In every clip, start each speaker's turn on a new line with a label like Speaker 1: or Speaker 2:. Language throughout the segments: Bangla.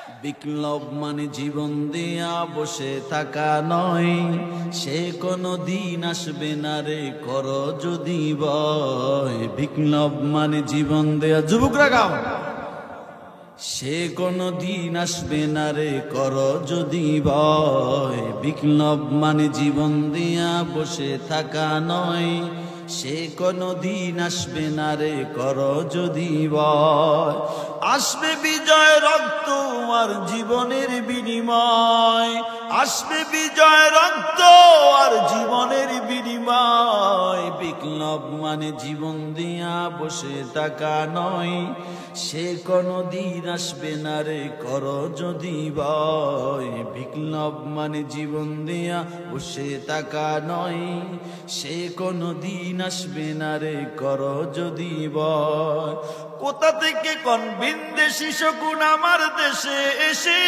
Speaker 1: বিপ্লব মানে জীবন দিয়া বসে থাকা নয়, সে কোনো দিন আসবে না রে কর যদি ভয়। বিপ্লব মানে জীবন দেয়া, যুবকরা গাও, সে কোনো দিন আসবে না রে কর যদি ভয়। বিপ্লব মানে জীবন দিয়া বসে থাকা নয়, সে কোনো দিন আসবে না রে কর যদি ভয়। আসবে বিজয় রক্ত আর জীবনের বিনিময়, আসবে বিজয় রক্ত আর জীবনের বিনিময়। বিপ্লব মানে জীবন দিয়া বসে থাকা নয়, সে কোনো দিন আসবে না রে কর যদি ভয়। বিপ্লব মানে জীবন দিয়া বসে থাকা নয়, সে কোনো দিন আসবে না রে কর যদি ভয়। কোথা থেকে কোন বিন্দেশি শকুন আমার দেশে এসে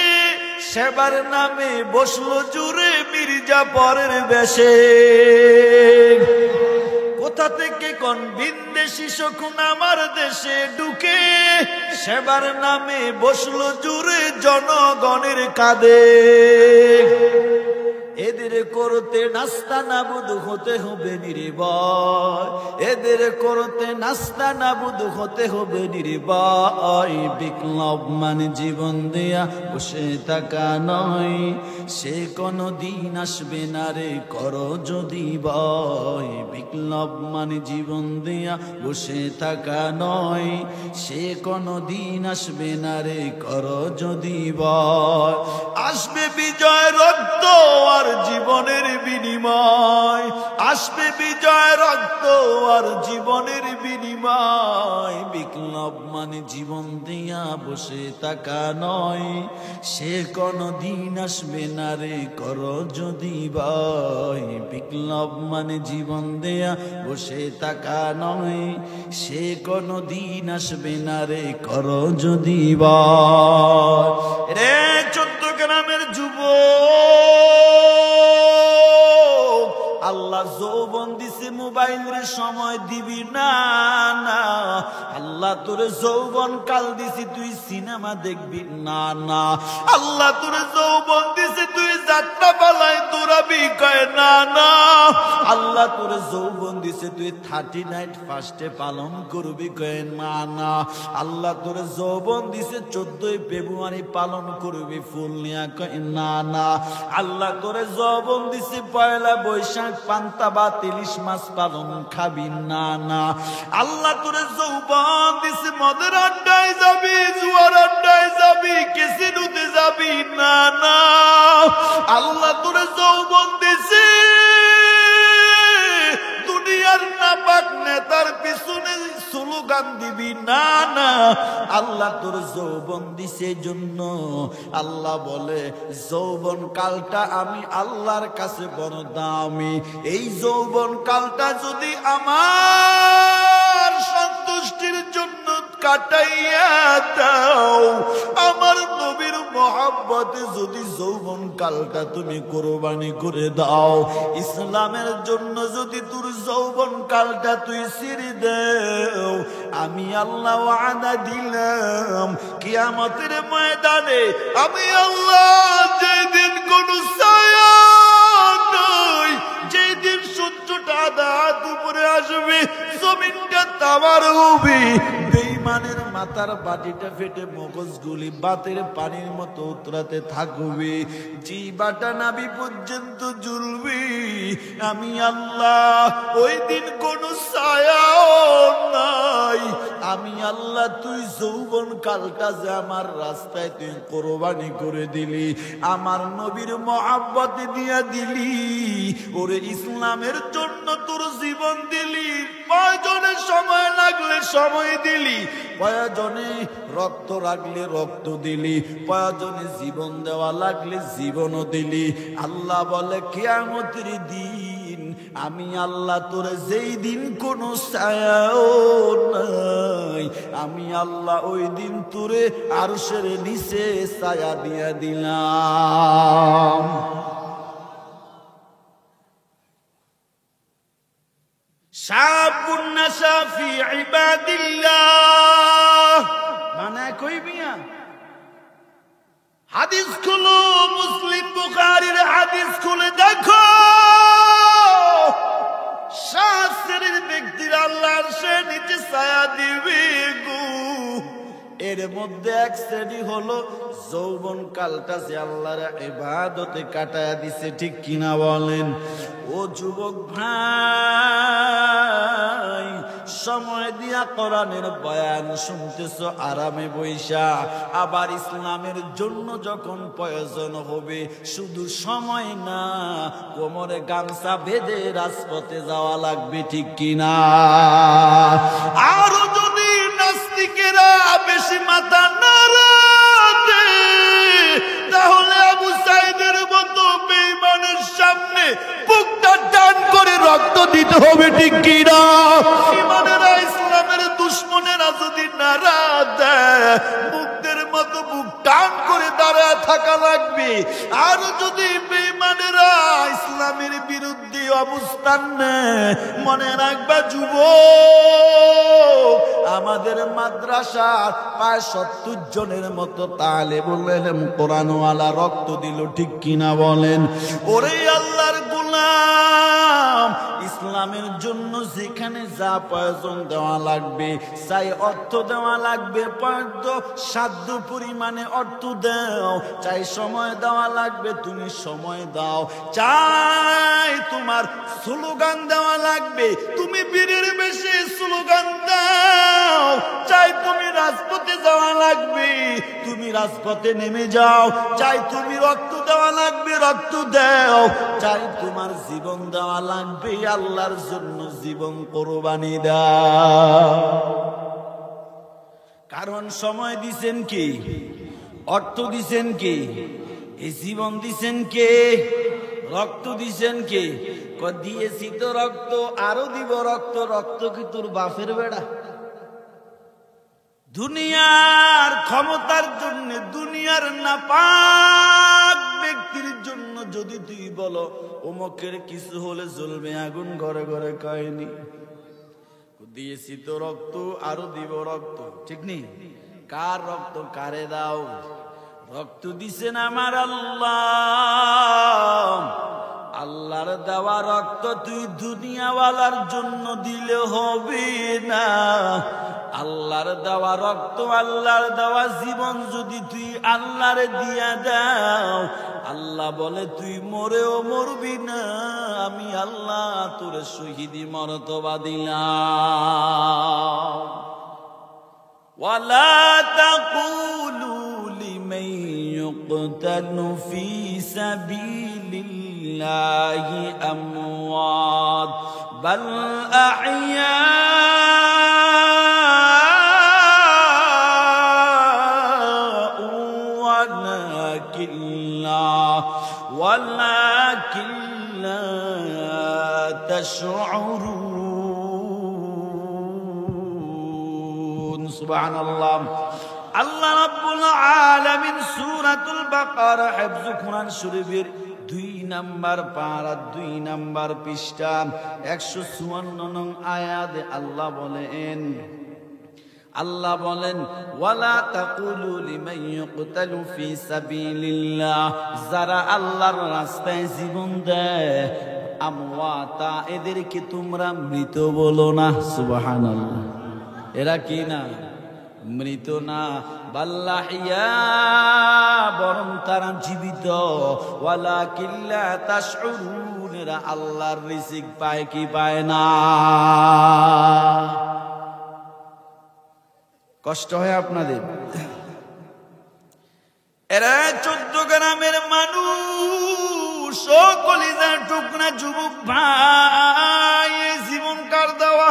Speaker 1: সেবার নামে বসলো জুড়ে মির্জাফরের বেশে। কোথা থেকে কোন বিন্দেশি শকুন আমার দেশে ঢুকে সেবার নামে বসলো জুড়ে জনগণের কাঁধে। এদের করতে নাস্তা নাবুদ হতে হবে নির্ভয়, এদের করতে নাস্তা নাবুদ হতে হবে নির্ভয়। বিপ্লব মানে জীবন দেয়া বসে থাকা নয়, সে কোনো দিন আসবে না রে কর যদি ভয়। বিপ্লব মানে জীবন দেয়া বসে থাকা নয়, সে কোনো দিন আসবে না রে কর যদি ভয়। আসবে বিজয় রক্ত আর জীবনের বিনিময়, আসবে বিজয় রক্ত আর জীবনের বিনিময়। বিপ্লব মানে জীবন দিয়া বসে থাকা নয়, সে কোনো দিন আসবে না রে কর যদি ভয়। বিপ্লব মানে জীবন দেয়া বসে থাকা নয়, সে কোনো দিন আসবে না রে কর যদি ভয়। রে 14 গ্রামের যুবক, আল্লাহ যৌবন দিছে মোবাইলের সময় দিবি না না। আল্লাহ তোরে যৌবন কাল দিছি তুই সিনেমা দেখবি না না। আল্লাহ তোরে যৌবন দিছে তুই যাত্রা পালায় দৌড়াবি কয় না না। আল্লাহ তোরে যৌবন দিছে তুই 39 ফার্স্টে পালন করবি কয় না না। আল্লাহ তোরে যৌবন দিছে 14 ফেব্রুয়ারি পালন করবি ফুল নিয়া কয় না না। আল্লাহ তোরে যৌবন দিছে 1 বৈশাখ পান্তা ভাত ইলিশ মাছ পালন খাবি না না। আল্লাহ তোরে যৌবন দিছে মদের আড্ডায় যাবি, জুয়ার আড্ডায় যাবি, ক্যাসিনোতে যাবি না না। আল্লাহ তোরে যৌবন দিছে দুনিয়ার নাপাক নেতার পিছনে স্লোগান দিবি না না। আল্লাহ তোর যৌবন দিছে জন্য আল্লাহ বলে যৌবন কালটা আমি আল্লাহর কাছে বড় দামি। এই যৌবন কালটা যদি আমার সন্তুষ্টির জন্য কাটাইয়া দাও, আমার নবীর মহব্বতে যদি যৌবন কালটা তুমি কোরবানি করে দাও, ইসলামের জন্য যদি তোর যৌবন কালটা তুই ছেড়ে দাও, আমি আল্লাহ ওয়াদা দিলাম কিয়ামতের ময়দানে আমি আল্লাহ যেদিন কোন ছায়া নাই, যেদিন সূর্যটা আধা হাত উপরে আসবে, জমিনটা তামার হবে, বেঈমানের মাথার বাটিটা ফেটে মগজগুলি বাতের পানির মতো উতরাতে থাকবে, জিহ্বাটা নাভি পর্যন্ত জ্বলবে, আমি আল্লাহ ওই দিন কোন ছায়াও নাই। আমি আল্লাহ তুই যৌবন কালটা যে আমার রাস্তায় তুই কোরবানি করে দিলি, আমার নবীর মহব্বতে দিয়া দিলি, ওরে ইসলামের জন্য তোর জীবন দিলি, প্রয়োজনে সময় লাগলে সময় দিলি, প্রয়োজনে রক্ত লাগলে রক্ত দিলি, প্রয়োজনে জীবন দেওয়া লাগলে জীবনও দিলি। আল্লাহ বলে কিয়ামতের দিন আমি আল্লাহ তোরে যেই দিন কোনো ছায়াও নাই, আমি আল্লাহ ওই দিন তোরে আরশের নিচে ছায়া দিয়া দিলাম। শাবুন নাশা ফি ইবাদিল্লাহ মানে কই মিয়া হাদিস খুলো, মুসলিম বুখারীর হাদিস খুলে দেখো, 7 শ্রেণীর ব্যক্তির আল্লাহর সে নিচে ছায়া দিবে গো। এর মধ্যে এক শ্রেণী হলো যৌবন কালটা যে আল্লাহর ইবাদতে কাটায়া দিছে, ঠিক কিনা বলেন? ও যুবক ভাই, সময় দিয়া কোরআনের বয়ান শুনতেছ আরামে বইসা, আবার ইসলামের জন্য যখন প্রয়োজন হবে শুধু সময় না, কোমরে গামছা বেঁধে রাজপথে যাওয়া লাগবে, ঠিক কিনা? আরো যদি নাস্তিকেরা বেশি মাথা নাড়াতে, তাহলে আবু সাইদের মতো বেঈমানের সামনে বুকটা টান করে রক্ত দিতে হবে, ঠিক কিনা? ইমানেরা, ইসলামের দুশ্মনেরা যদি নাড়া দেয়, মুক্তের মতো বুক টান করে দাঁড়ায় থাকা লাগবে। আর যদি বেঈমানেরা ইসলামের বিরুদ্ধে অবস্থান নেয়, মনে রাখবা যুবক, আমাদের মাদ্রাসার প্রায় 70 জনের মতো তালেবুল ইলম কোরআনওয়ালা রক্ত দিল, ঠিক কিনা বলেন? ওরে আল্লাহর গোলাম, ইসলামের জন্য যেখানে যা প্রয়োজন দেওয়া লাগবে, চাই অর্থ দেওয়া লাগবে, সাধ্য পরিমাণে অর্থ দাও, চাই সময় দেওয়া লাগবে, তুমি সময় দাও, চাই তোমার স্লোগান দেওয়া লাগবে, তুমি বীরের বেশে স্লোগান দাও, চাই তুমি রাজপথে যাওয়া লাগবে, তুমি রাজপথে নেমে যাও, চাই তুমি রক্ত দেওয়া লাগবে, রক্ত দাও, চাই তোমার জীবন দেওয়া লাগবে, আল্লাহর জন্য জীবন কোরবানি দাও। কারণ সময় দিছেন কি, অর্থ দিছেন কি, এই জীবন দিছেন কে, রক্ত দিছেন কে? দিয়েছি তো রক্ত, আরো দিব রক্ত। রক্ত কি তোর বাপের বেড়া? দুনিয়ার ক্ষমতার জন্য, দুনিয়ার নাপাক ব্যক্তির জন্য যদি তুই বলো অমুকের কিছু হলে জ্বলবে আগুন, ঘরে ঘরে কয়নি? দিয়েছি তো রক্ত, আরো দিব রক্ত, ঠিক নেই? কার রক্ত কারে দাও? রক্ত দিছেন আমার আল্লাহ। আল্লাহর দেওয়া রক্ত তুই দুনিয়াওয়ালার জন্য দিলে হবে না। আল্লাহর দেওয়া রক্ত, আল্লাহর দেওয়া জীবন যদি তুই আল্লাহরে দিয়া দাও, আল্লাহ বলে তুই মরেও মরবি না, আমি আল্লাহ তোর শহীদি মর্তবা দিলাম। ওয়ালা তাকুলু লিমান ইউকতালু ফি সাবিলিল্লাহি আমওয়াত বাল আহইয়া ولكن لا تشعرون سبحان الله আল্লাহ রাব্বুল আলামিন সূরাতুল বাকারা হিফজ কুরআন শরীফের 2 নাম্বার পারা 2 নাম্বার পৃষ্ঠা 154 নং আয়াতে আল্লাহ বলেন ওয়ালা তাকুলু লিমান ইউকতালু ফি সাবিলিল্লাহ, যারা আল্লাহর রাস্তায় জীবন দেয়, আমওয়াতা, এদেরকে তোমরা মৃত বলো না। সুবহানাল্লাহ। এরা কি না? মৃত না। বাল্লাহিয়া, বরং তারা জীবিত। ওয়ালাকিন লা তাশউরুন, এরা আল্লাহর রিজিক পায় কি পায় না। কষ্ট হয় আপনাদের? এরা 14 গ্রামের মানুষ, ও কলিজার টুকরা যুবক ভাই, জীবন কার দেওয়া,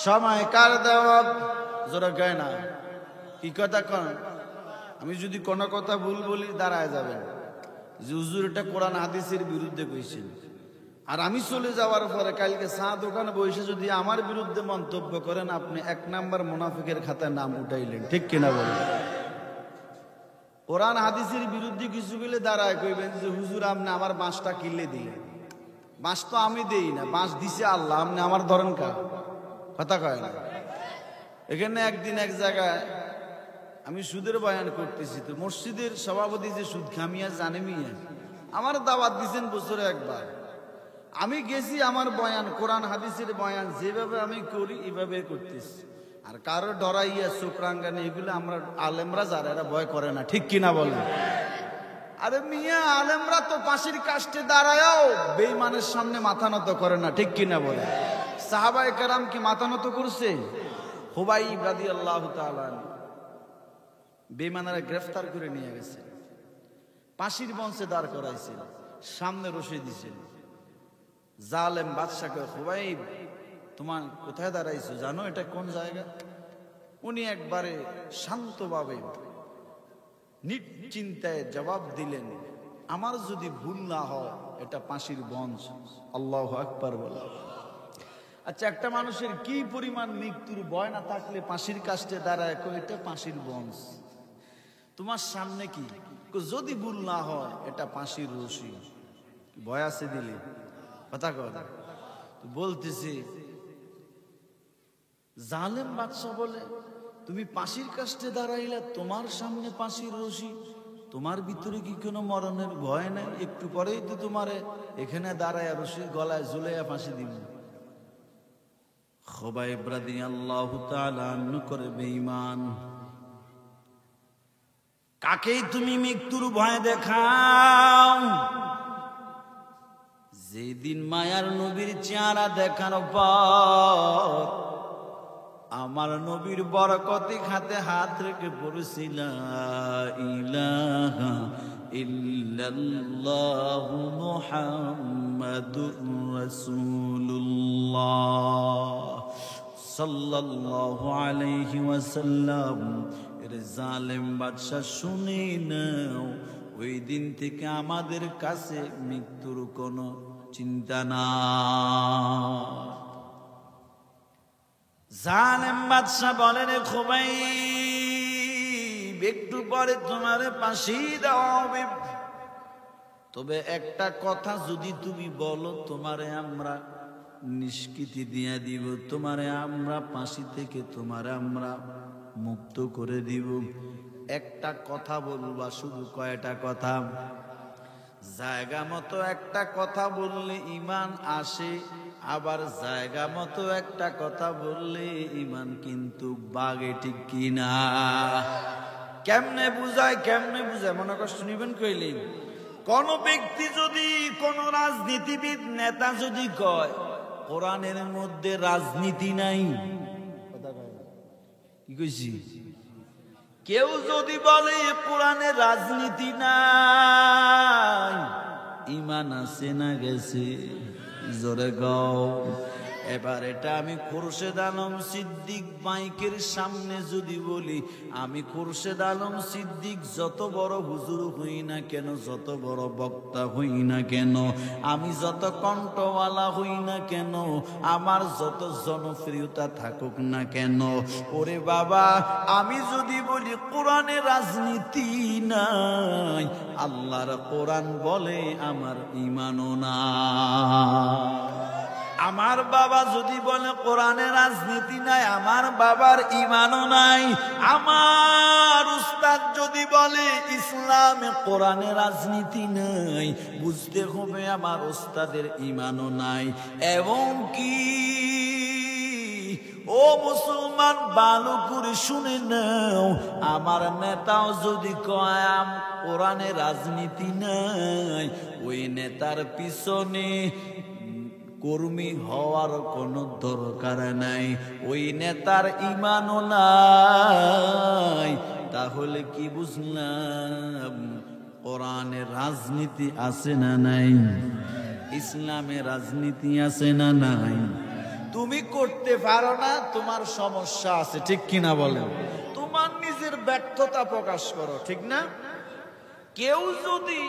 Speaker 1: সময় কার দেওয়া? জোরে গায় না, কি কথা কন? আমি যদি কোনো কথা ভুল বলি দাঁড়ায় যাবেন যে হুজুর এটা কোরআন হাদিসের বিরুদ্ধে কইছেন, আর আমি চলে যাওয়ার পরে কালকে চা দোকানে বসে যদি আমার বিরুদ্ধে মন্তব্য করেন, আপনি 1 নাম্বার মুনাফিকের খাতায় নাম উঠাইলেন, ঠিক কিনা বলেন? কোরআন হাদিসের বিরুদ্ধে কিছু বলে দাঁড়ায় কইবেন যে হুজুর আপনি আমার বাঁশটা কিনলে দিলেন। বাঁশ তো আমি দেই না, বাঁশ দিছে আল্লাহ, আপনি আমার ধরেন কার? কথা কয় না। এখানে একদিন এক জায়গায় আমি সুদের বয়ান করতেছি, তো মসজিদের সভাপতি যে সুদ খামিয়া জানে মিয়া, আমার দাওয়াত দিয়েছেন বছরে একবার, আমি গেছি, আমার বয়ান কোরআন হাদিসের বয়ান যেভাবে আমি করি এভাবে করতেছি। আর কারো ডরাইয়া চোখ রাঙ্গানি এগুলো আমরা আলেমরা যারা এরা ভয় করে না, ঠিক কিনা বলেন? আরে মিয়া, আলেমরা তো পাশের কাস্টে দাঁড়ায়ও বেঈমানের সামনে মাথা নত করে না, ঠিক কিনা বলেন? সাহাবায়ে কেরাম কি মাথা নত করছে? হুবাইব রাদিয়াল্লাহু তাআলা বেঈমানরা গ্রেফতার করে নিয়ে গেছে, পাশের মঞ্চে দাঁড় করাইছে, সামনে রশি দিয়েছেন। জালেম বাদশাকে, হুবাইব তোমার কোথায় দাঁড়াইছো, জানো এটা কোন জায়গা? উনি একবারে শান্তভাবে নিশ্চিন্তায় জবাব দিলেন, আমার যদি ভুল না হয় এটা পাশের মঞ্চ। আল্লাহু আকবার বলা। আচ্ছা, একটা মানুষের কি পরিমাণ মৃত্যুর ভয় না থাকলে পাশের কাছে দাঁড়ায় কই এটা পাশের মঞ্চ? তোমার সামনে কি, যদি ভুল না হয় এটা পাশের রশি, ভয় আছে দিলে কথা কথা বলতেছি। জালেম বাদশা বলে, তুমি পাশের কাছে দাঁড়াইলে, তোমার সামনে পাশের রশি, তোমার ভিতরে কি কোনো মরণের ভয় নাই? একটু পরেই তো তোমারে এখানে দাঁড়ায় রশির গলায় ঝুলাইয়া ফাঁসি দিব। খুবাইব রাদিয়াল্লাহু তাআলা আনহু করে বেঈমান, কাকেই তুমি মৃত্যুর ভয় দেখাও? যেদিন মায়ার নবীর চেহারা দেখার পর আমার নবীর বরকতি খাতে হাত রেখে পড়ছিল, ইলাহা ইল্লাল্লাহু মুহাম্মাদুর রাসূলুল্লাহ সাল্লাল্লাহু আলাইহি ওয়াসাল্লাম। এর জালেম বাদশা শুনে নাও, ওই দিন থেকে আমাদের কাছে মৃত্যুর কোনো চিন্তা না। জালেম বাদশা বলেন, খুবাইব একটু পরে তোমারে ফাঁসি দেওয়া হবে, তবে একটা কথা যদি তুমি বলো তোমারে আমরা নিষ্কৃতি দিয়ে দিব, তোমারে আমরা ফাঁসি থেকে তোমারে আমরা মুক্ত করে দিব। একটা কথা বলবা, শুধু কয়টা কথা? জায়গা মতো একটা কথা বললে ইমান আসে, আবার জায়গা মতো একটা কথা বললে ইমান কিন্তু বাগে, ঠিক কিনা? কেমনে বুঝায়, কেমনে বুঝায়? মনে কষ্ট নিবেন কইলে, কোন ব্যক্তি যদি, কোন রাজনীতিবিদ নেতা যদি কয় কোরআনের মধ্যে রাজনীতি নাই, কি কইছি? কেউ যদি বলে কোরআনে রাজনীতি নাই, ইমান আছে না গেছে? জোরে গাও। এবার এটা আমি খুরশেদ আলম সিদ্দিক মাইকের সামনে যদি বলি, আমি খুরশেদ আলম সিদ্দিক যত বড় হুজুর হই না কেন, যত বড় বক্তা হই না কেন, আমি যত কণ্ঠওয়ালা হই না কেন, আমার যত জনপ্রিয়তা থাকুক না কেন, ওরে বাবা আমি যদি বলি কোরআনে রাজনীতি নাই, আল্লাহর কোরআন বলে আমার ঈমানও না। আমার বাবা যদি বলে কোরআনে রাজনীতি নাই, আমার বাবার ঈমানও নাই। আমার উস্তাদ যদি বলে ইসলামে কোরআনে রাজনীতি নাই, বুঝতে হবে আমার উস্তাদের ঈমানও নাই। এবং কি ও মুসলমান, ভালো করে শুনে নাও, আমার নেতাও যদি কয় কোরআনে রাজনীতি নাই, ওই নেতার পিছনে কর্মী হওয়ার কোনো দরকার নাই, ওই নেতার ঈমানও নাই। তাহলে কি বুঝলাম? কোরআনে রাজনীতি আছে না নাই? ইসলামে রাজনীতি আছে না নাই? তুমি করতে পারো না, তোমার সমস্যা আছে, ঠিক কিনা বলেন? তোমার নিজের ব্যর্থতা প্রকাশ করো, ঠিক না? কেউ যদি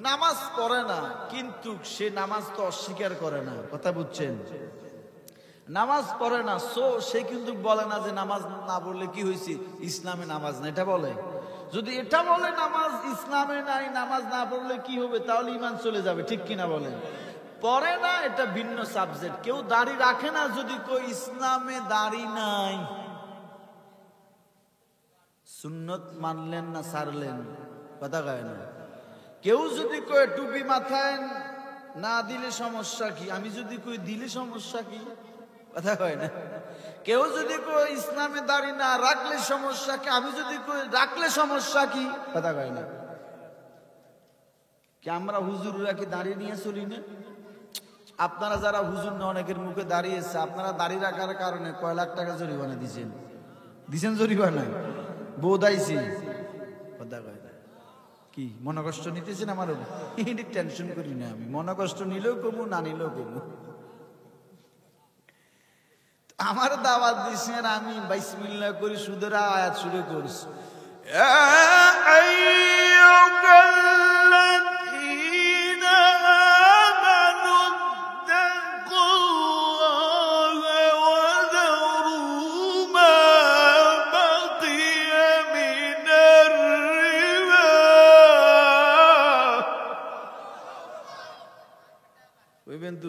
Speaker 1: নামাজ পড়ে না, কিন্তু সে নামাজ তো অস্বীকার করে না, কথা বুঝছেন? নামাজ পড়ে না, সে কিন্তু বলে না যে নামাজ না পড়লে কি হয়েছে, ইসলামে নামাজ না, এটা বলে। যদি এটা বলে নামাজ ইসলামে নাই, নামাজ না পড়লে কি হবে, তাহলে ঈমান চলে যাবে, ঠিক কিনা বলেন? পড়ে না, এটা ভিন্ন সাবজেক্ট। কেউ দাড়ি রাখে না, যদি কই ইসলামে দাড়ি নাই, সুন্নত মানলেন না ছাড়লেন? কথা কয় না। কেউ যদি কয় টুপি মাথায় না দিলে সমস্যা কি, আমি যদি কই দিলে সমস্যা কি? কথা কয় না। কেউ যদি কয় ইসলামে দাড়ি না রাখলে সমস্যা কি, আমি যদি কই রাখলে সমস্যা কি? কথা কয় না। কি আমরা হুজুররা কি দাড়ি নিয়ে চলি না? আপনারা যারা হুজুর না, অনেকের মুখে দাঁড়িয়েছে, আপনারা দাড়ি রাখার কারণে কয় লাখ টাকা জরিমানা দিচ্ছেন। দিচ্ছেন জরিমানা? বোধ আইছি। কথা কয় না। কি মনে কষ্ট নিতেছেন আমার? টেনশন করি না আমি, মনে কষ্ট নিলেও কমু না নিলেও কমু। আমার দাওয়াত দিচ্ছেন, আমি বিসমিল্লাহ করি সুদের আয়াত শুরু করছি।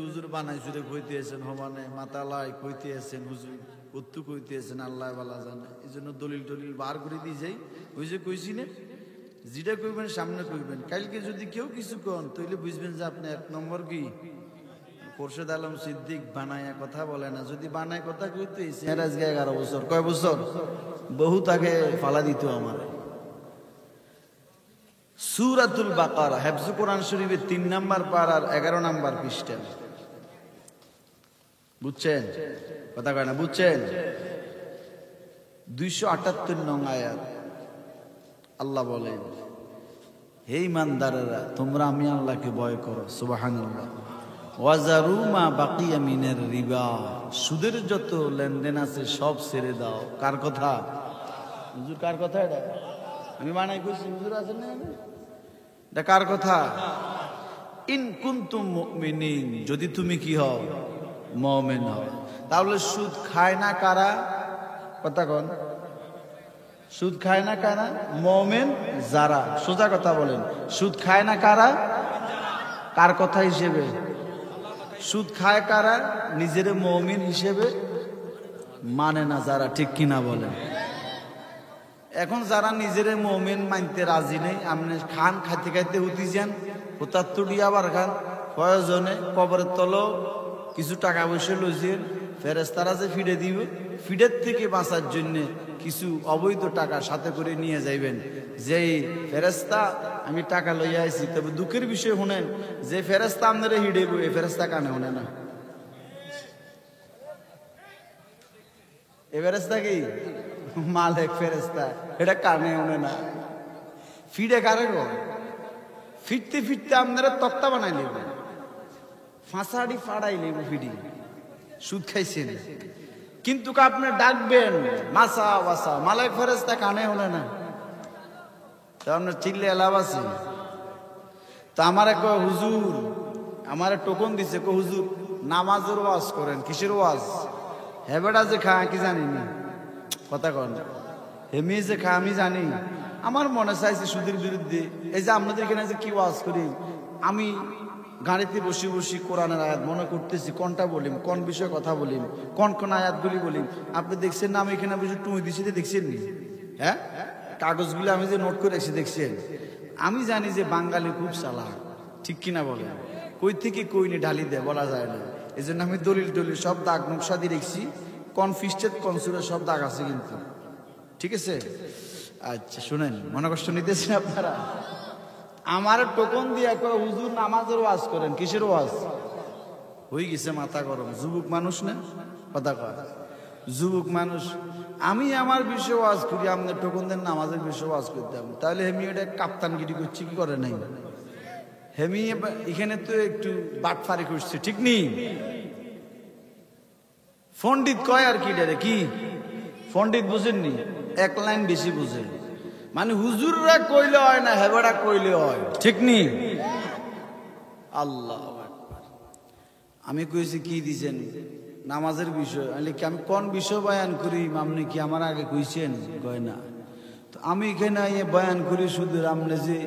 Speaker 1: হুজুর বানাইছুরে কইতেছেন, হমানে মাতালাই কইতেছেন, হুজুর উত্তু কইতেছেন, আল্লাহ বালা জানে। এই জন্য দলিল টলিল বার করে দিয়ে যাই। ওই যে কইছি না, যেটা কইবেন সামনে কইবেন। কালকে যদি কেউ কিছু কন তাইলে বুঝবেন যে আপনি এক নম্বর কি খোরশেদ আলম সিদ্দিক বানায়া কথা বলে না। যদি বানায় কথা কইতে 11 বছর, কয় বছর বহুত আগে ফালা দিত আমার। সূরাতুল বাকারা হেফজুল কোরআন শরীফের 3 নম্বর পারার 11 নম্বর পৃষ্ঠা। বুঝছেন? কথা কয় না, বুঝছেন? 278 নং আয়াত। আল্লাহ বলেন, হে ঈমানদারেরা, তোমরা আমি আল্লাহকে ভয় করো। সুবহানাল্লাহ। ওয়াজারু মা বাকিয়া মিনার রিবা, সুদের যত লেনদেন আছে সব ছেড়ে দাও। কার কথা? হুজুর কার কথা এটা? আমি বানাই কইছি, হুজুর আছেন না? এটা কার কথা? ইন কুনতুম মুমিনিন, যদি তুমি কি হও? মুমিন হও। তাহলে সুদ খায় না কারা? কথা কোন? সুদ খায় না কারা? মুমিন যারা। সোজা কথা বলেন, সুদ খায় না কারা? কার কথা হিসেবে? সুদ খায় কারা? নিজের মুমিন হিসেবে মানে না যারা। ঠিক কিনা বলেন? এখন যারা নিজের মুমিন মানতে রাজি নেই, আপনি খান, খাইতে খাইতে উঠি যান, ওটার তুড়ি আবার খান, প্রয়োজনে কবরের তলো কিছু টাকা পয়সা লইছেন, ফেরেশতারা যে ফিরে দিব, ফিডের থেকে বাঁচার জন্য কিছু অবৈধ টাকা সাথে করে নিয়ে যাইবেন। যেই ফেরেশতা আমি টাকা লইয়া আইছি, তবে দুঃখের বিষয় শুনেন, যে ফেরেশতা আপনারা হিডেব, এই ফেরেশতা কানে শুনে না। এই ফেরেশতা কি মালিক ফেরেশতা, এটা কানে শুনে না। ফিডে কারে গো? ফিরতে ফিরতে আপনারা তক্তা বানাই নেবেন, ফাঁসাড়ি ফাড়াই নেব ফিডি। সুদ খাইছেন কিন্তু আপনি ডাকবেন মাসা ওয়াসা, মালিক ফেরেশতা কানে শুনে না। তো আপনার চিল্লে এলাব আছে। তো আমার এক হুজুর আমার টোকন দিছে, হুজুর নামাজের ওয়াজ করেন। কিসের ওয়াজ? হেবেটা যে খা কি জানি না। কথা কন, হেমি যে খা আমি জানি। আমার মনে চাইছে সুদের বিরুদ্ধে। এই যে আপনাদের এখানে যে কি ওয়াজ করি, আমি গাড়িতে বসে বসে কোরআনের আয়াত মনে করতেছি, কোনটা বলিম, কোন বিষয়ে কথা বলিম, কোন কোন আয়াতগুলি বলিম। আপনি দেখছেন না আমি এখানে বসে টুই দিছি, দেখছেন নি? হ্যাঁ, কাগজগুলো আমি যে নোট করে রেখেছি দেখছেন। আমি জানি যে বাঙালি খুব চালাক। ঠিক কিনা বলেন? কই থেকে কই নি ঢালি দেয় বলা যায় না। এই জন্য আমি দলিল টলিল সব দাগ নকশা দিয়ে রেখেছি, কনফিস্টেড কনসুলের সব দাগ আছে কিন্তু। ঠিক আছে? আচ্ছা শুনেন, মনে কষ্ট নিতেছেন আপনারা? আমার টোকন দিয়ে হুজুর নামাজের ওয়াজ করেন। কিসের ওয়াজ? হয়ে গেছে মাথা গরম। যুবক মানুষ না, কথা কয় যুবক মানুষ। আমি আমার বিষয়ে ওয়াজ করি, আপনার টোকন দেন নামাজের বিষয়ে ওয়াজ করতাম। তাহলে হেমি এটা কাপ্তানগিরি করছি কি করে নাই? হেমি এখানে তো একটু বাটফারি করছে, ঠিক নেই? পণ্ডিত কয় আর কি ডারে কি পণ্ডিত বুঝেননি? এক লাইন বেশি বুঝে। মানে হুজুররা কইলে হয় না, হেবেড়া কইলে হয়। ঠিক নি? আল্লাহ আমি কইছি কি দিছেন? নামাজের বিষয়। আমি কোন বিষয় বয়ান করি? আপনি কি আমার আগে কইছেন? কয় না। তো আমি এখানে বয়ান করি শুধু আপনি যে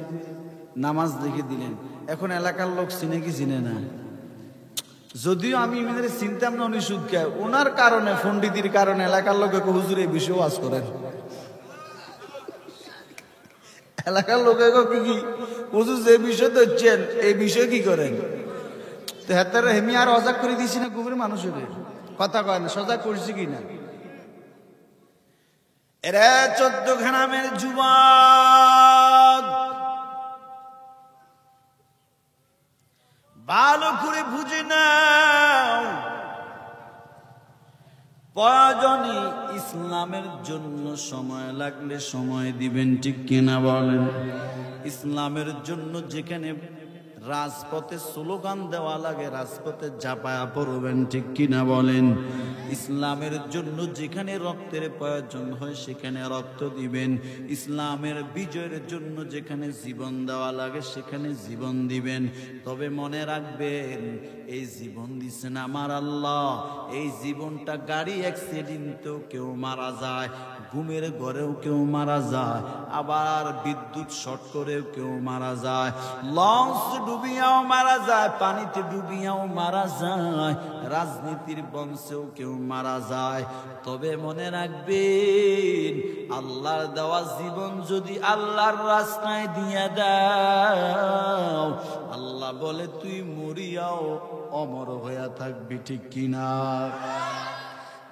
Speaker 1: নামাজ দেখে দিলেন। এখন এলাকার লোক চিনে কি চিনে না? যদিও আমি চিনতাম না উনি সুদ খায়, ওনার কারণে পণ্ডিতির কারণে এলাকার লোক হুজুর এই বিষয়ে ওয়াজ করেন।
Speaker 2: এলাকার লোকে কি কি হুজুর যে বিষয় ধরছেন এই বিষয় কি করেন? তো হেতার হেমি আর অজাগ করে দিছি না কুমির মানুষের কথা কয় না, সজাগ করছি কিনা?
Speaker 1: এরা 14 গ্রামের যুবক, ভালো করে বুঝে নাও, প্রয়োজনে ইসলামের জন্য সময় লাগলে সময় দিবেন, ঠিক কিনা বলেন? ইসলামের জন্য যেখানে রাজপথে স্লোগান দেওয়া লাগে রাজপথে ঝাঁপায়া পড়বেন, ঠিক কিনা বলেন? ইসলামের জন্য যেখানে রক্তের প্রয়োজন হয় সেখানে রক্ত দিবেন। ইসলামের বিজয়ের জন্য যেখানে জীবন দেওয়া লাগে সেখানে জীবন দিবেন। তবে মনে রাখবেন, এই জীবন দিচ্ছেন আমার আল্লাহ। এই জীবনটা গাড়ি অ্যাক্সিডেন্টেও কেউ মারা যায়, ঘুমের ঘরেও কেউ মারা যায়, আবার বিদ্যুৎ শর্ট করেও কেউ মারা যায়, লঞ্চ ডুবিয়াও মারা যায়, পানিতে ডুবিয়াও মারা যায়, রাজনীতির বংশেও কেউ মারা যায়। তবে মনে রাখবেন, আল্লাহর দেওয়া জীবন যদি আল্লাহর রাস্তায় দিয়ে দাও, আল্লাহ বলে তুই মরিয়াও অমর হইয়া থাকবি, ঠিক কিনা?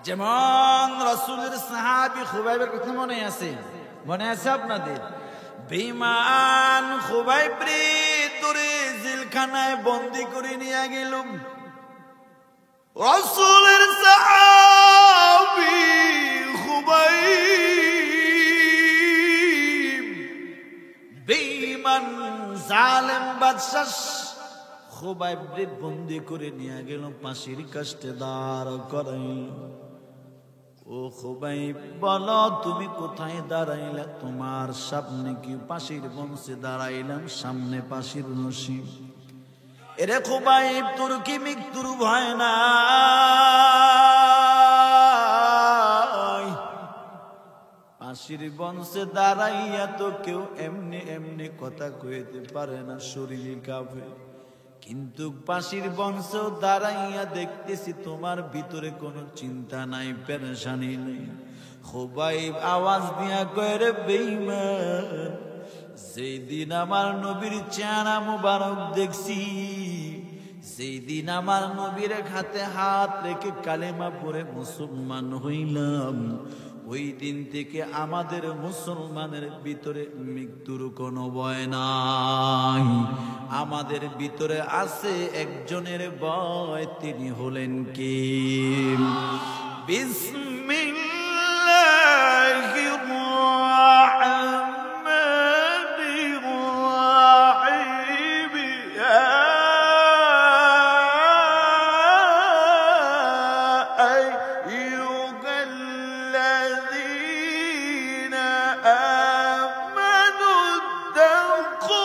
Speaker 1: যেমন রাসূলের সাহাবী খুবাইবের কথা মনে আছে? মনে আছে আপনাদের? বেঈমান খুবাইব রে তোরে জেলখানায় বন্দী করে নিয়ে গেল। রাসূলের সাহাবী খুবাইব বেঈমান জালেম বাদশা খুবাইব রে বন্দী করে নিয়ে গেল, ফাঁসির কাস্টে দাঁড় করাইল। ও খুবাইব, বলো তুমি কোথায় দাঁড়াইলা? তোমার সামনে কি ফাঁসির বংশে দাঁড়াইলাম, সামনে ফাঁসির রশি। এরে খুবাইব, তোর কি মৃত্যুর ভয় না? ফাঁসির বংশে দাঁড়াইয়া তো কেউ এমনি এমনি কথা কইতে পারে না, শরীর কাঁপে। কিন্তু ফাঁসির বংশেও দাঁড়াইয়া দেখতেছি তোমার ভিতরে কোনো চিন্তা নাই, পেরেশানি নেই। খুবাইব আওয়াজ দিয়া কয়, রে বেঈমান, যেই দিন আমার নবীর চেহারা মুবারক দেখছি, যেই দিন আমার নবীর হাতে হাত রেখে কালেমা পড়ে মুসলমান হইলাম, ওই দিন থেকে আমাদের মুসলমানের ভিতরে মৃত্যুর কোনো ভয় নাই। আমাদের ভিতরে আছে একজনের ভয়, তিনি হলেন কে? বিসমিল্লাহির রাহমানির রাহিম। আইয়ুহাল্লাযীনা আমানু তাকুল্লাহ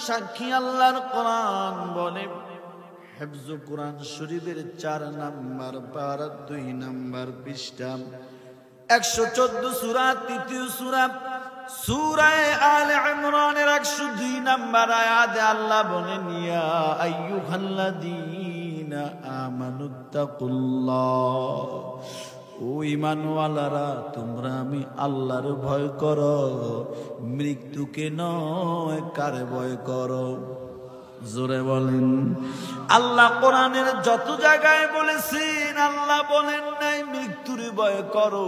Speaker 1: সাক্ষী। আল্লাহর কোরআন বলে, হিফজ কোরআন শরীফের 4 নাম্বার পারা 2 নাম্বার পৃষ্ঠা 114 সূরা 3 সূরা সূরা আলে ইমরানের 102 নাম্বার আয়াতে আল্লাহ বলেন, ইয়া আইয়ুহাল্লাযীনা আমানুত্তাকুল্লাহ, ও ঈমানওয়ালারা তোমরা আমি আল্লাহর ভয় করো, মৃত্যুকে নয়, কারে ভয় করো? জোরে বলেন। আল্লাহ কোরআনের যত জায়গায় বলেছেন, আল্লাহ বলেন নাই মৃত্যুর ভয় করো,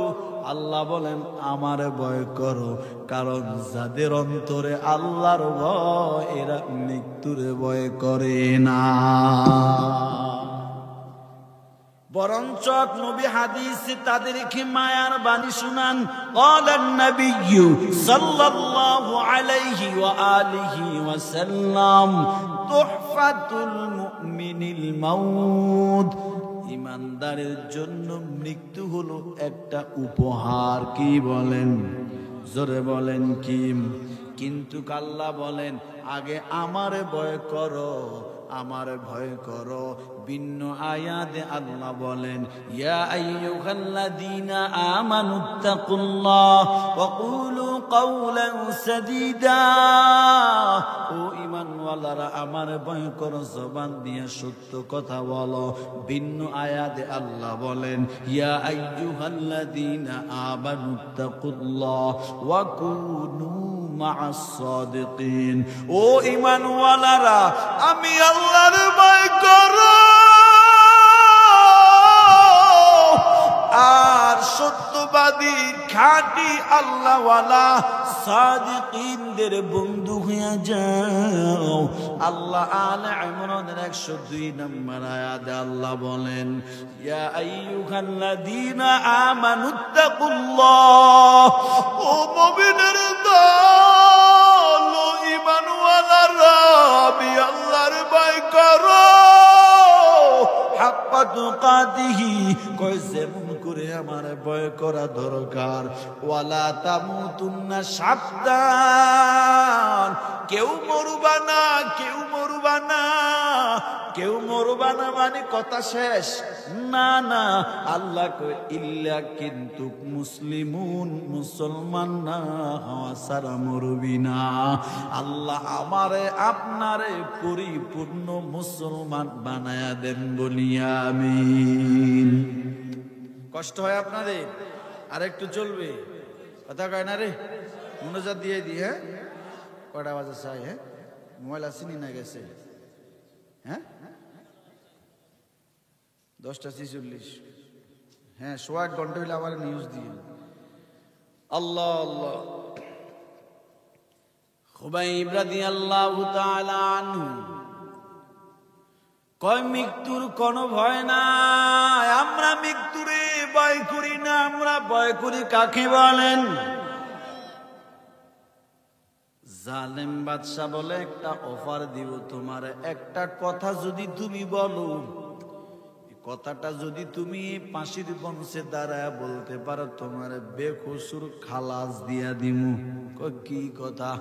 Speaker 1: আল্লাহ বলেন আমার ভয় করো। কারণ যাদের অন্তরে আল্লাহর ভয়, এরা মৃত্যুর ভয় করে না। বরঞ্চ নবী হাদিসে তাদেরকে মায়ার বাণী শুনান। ক্বালান নাবিয়্যু সাল্লাল্লাহু আলাইহি ওয়া আলিহি ওয়াসাল্লাম তুহফাতুল মুমিনিল মাউত, ইমানদারের জন্য মৃত্যু হলো একটা উপহার। কি বলেন? জোরে বলেন কি? কিন্তু আল্লাহ বলেন আগে আমারে ভয় করো, আমারে ভয় করো। ভিন্ন আয়াতে আল্লাহ বলেন ইয়া আইয়ুহাল্লাযীনা আমানুত্তাকুল্লাহ ওয়া কুলু কাওলান সাদীদা, ও ঈমানওয়ালারা আমারে ভয় করো, জবান দিয়ে সত্য কথা বলো। ভিন্ন আয়াতে আল্লাহ বলেন ইয়া আইয়ুহাল্লাযীনা আমানুত্তাকুল্লাহ ওয়া কুনু মা'আস সাদিকিন, ও ঈমানওয়ালারা আমি আল্লাহর ভয় করো আর সত্যবাদী খাঁটি আল্লাহওয়ালা সাদিকিনদের বন্ধু হয়ে যাও। আল্লাহ আলে ইমরানের 102 নম্বর আয়াতে আল্লাহ বলেন ইয়া আইয়ুহাল্লাযীনা আমানুত্তাকুল্লাহ, ও মুমিনের দল, ও ঈমানওয়ালারা আমি আল্লাহর ভয় করো হাক্কা তুকাতিহি, কই যেমন করে আমার ভয় করা দরকার। ওয়ালা তামুতুন্না, সাবধান, কেউ মরবা না, কেউ মরবা না, কেউ মরবা না মানে কথা শেষ না, না। আল্লাহ কই ইল্লা কিন্তু মুসলিমুন, মুসলমান না হওয়া ছাড়া মরবি না। আল্লাহ আমারে আপনারে পরিপূর্ণ মুসলমান বানায়া দেন বলিয়া আমিন। কষ্ট হয় আপনাদের? আর একটু চলবে, কথা কয় না রে, মনোজাত দিয়ে দি। হ্যাঁ, কটা বাজে চাই? হ্যাঁ, মোবাইল আসেনি না গেছে? হ্যাঁ, 10:46। হ্যাঁ, 1 ঘন্টা হইলে আবার নিউজ দিয়ে। আল্লাহ আল্লাহ। খুবাইব রাদিয়াল্লাহু তাআলা আনহু কয় মৃত্যুর কোনো ভয় নাই, আমরা মৃত্যুরে ভয় করি না। আমরা ভয় করি কাকে বলেন? জালেম বাদশা বলে একটা অফার দিব তোমার, একটা কথা যদি তুমি বলো, কথাটা যদি তুমি পাশির বংশে দাঁড়ায় বলতে পারো, তোমার বেকসুর খালাস দিয়া দিমু। কি কথা?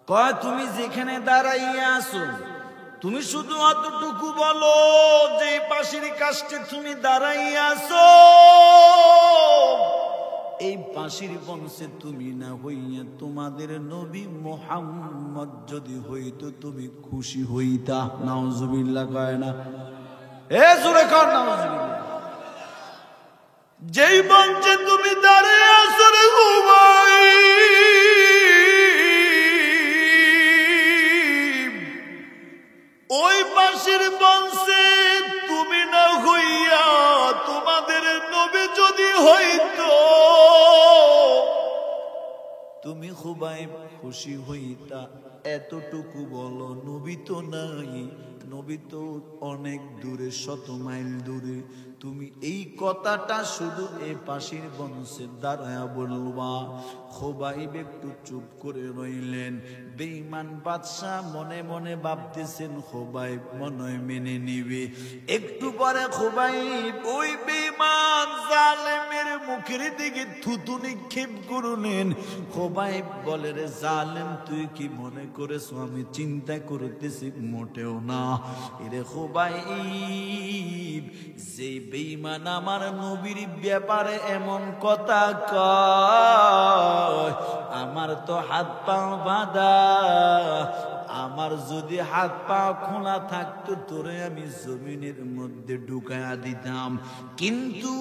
Speaker 1: কয় তুমি যেখানে দাঁড়াইয়া আছো তুমি শুধু অতটুকু বলো যে পাশের কাছে তুমি দাঁড়াইয়া আছো, এই পাশের বংশে তুমি না হইয়া তোমাদের নবী মুহাম্মদ যদি হইতো তুমি খুশি হইতা। নাউজুবিল্লাহ কয় না? এ জোরে কর নাউজুবিল্লাহ। যেই বংশে তুমি দাঁড়াইয়া আছো রে হুমাই, ওই পাশের বংশে তুমি না হইয়া তোমাদের নবী যদি হইতো, তুমি খুবাইব খুশি হইতা। এতটুকু বলো, নবী তো নাই, নবী তো অনেক দূরে, 100 মাইল দূরে। তুমি এই কথাটা শুধু এই পাশের বংশে দাঁড়ায়া বলবা। খুবাইব একটু চুপ করে রইলেন। বেঈমান বাদশা মনে মনে ভাবতেছেন খুবাইব মনে হয় মেনে নিবে। একটু পরে খুবাইব ওই বেঈমান জালেমের মুখের দিকে থুতু নিক্ষেপ করলেন। খুবাইব বলে রে জালেম, তুই কি মনে করেছো আমি চিন্তা করতেছি? মোটেও না। এরে খুবাইব, যে বেঈমান আমার নবীর ব্যাপারে এমন কথা কয়, আমার তো হাত পা বাঁধা, আমার যদি হাত পা খোলা থাকতো তোরে আমি জমিনের মধ্যে ঢুকায়া দিতাম, কিন্তু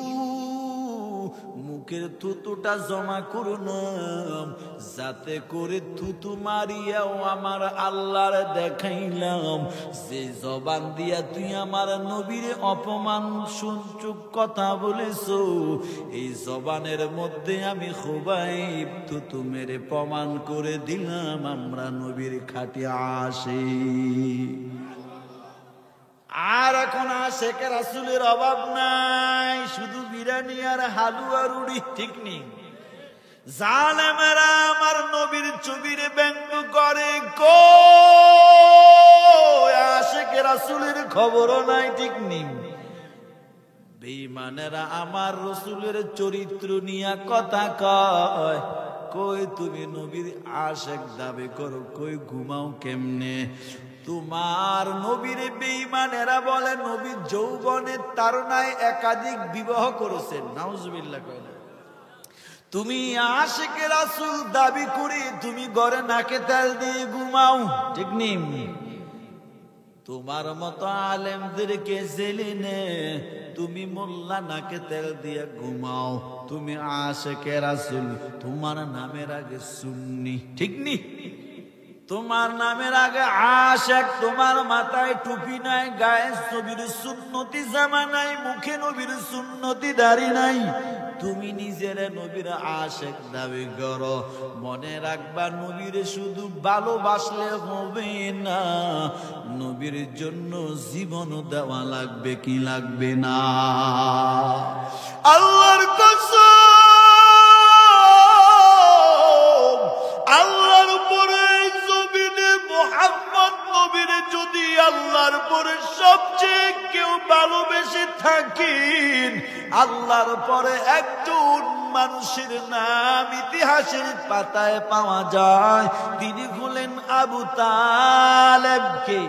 Speaker 1: মুখের থুতুটা জমা করলাম যাতে করে থুতু মারিয়াও আমার আল্লাহর দেখাইলাম যে জবান দিয়া তুই আমার নবীর অপমান সূচক কথা বলেছো, এই জবানের মধ্যে আমি খুবাইব থুতু মেরে প্রমাণ করে দিলাম আমরা নবীর খাঁটি আশিক। আর এখন আশেকের রাসূলের অভাব নাই, শুধু বিরিয়ানি আর হালুয়া রুটি, ঠিক নেই? জালেমেরা আমার নবীর ছবির ব্যঙ্গ করে, কই আশেকের রাসূলের খবরও নাই, ঠিক নেই? বেঈমানেরা আমার রাসূলের চরিত্র নিয়ে কথা কয়, কই তুমি নবীর আশেক দাবি করো, কই ঘুমাও কেমনে? তোমার নবীর বেঈমানেরা বলে নবী যৌবনের তারুণায় একাধিক বিবাহ করেছেন, নাউজুবিল্লাহ কয় না। তুমি আশিকে রাসূল দাবি করে তুমি ঘরে নাকে তেল দিয়ে ঘুমাও, ঠিক নেই? তোমার মতো আলেমদেরকে জেলিনে তুমি মোল্লা নাকে তেল দিয়ে ঘুমাও, তুমি আশিকে রাসূল, তোমার নামের আগে সুন্নি, ঠিক নেই? তোমার নামের আগে আশেক, তোমার মাথায় টুপি নাই, গায়ে নবীর সুন্নতি জামা নাই, মুখে নবীর সুন্নতি দাড়ি নাই, তুমি নিজের নবীর আশেক দাবি করো। মনে রাখবা নবীর শুধু ভালোবাসলে হবে না, নবীর জন্য জীবন দেওয়া লাগবে, কি লাগবে না? আল্লাহর কসম, আল্লাহর পরে জমিনে মুহাম্মদ নবীর যদি আল্লাহর পরে সবচেয়ে কেউ ভালোবেসে থাকেন, আল্লাহর পরে একজন মানুষের নাম ইতিহাসের পাতায় পাওয়া যায়, তিনি হলেন আবু তালেব। কে?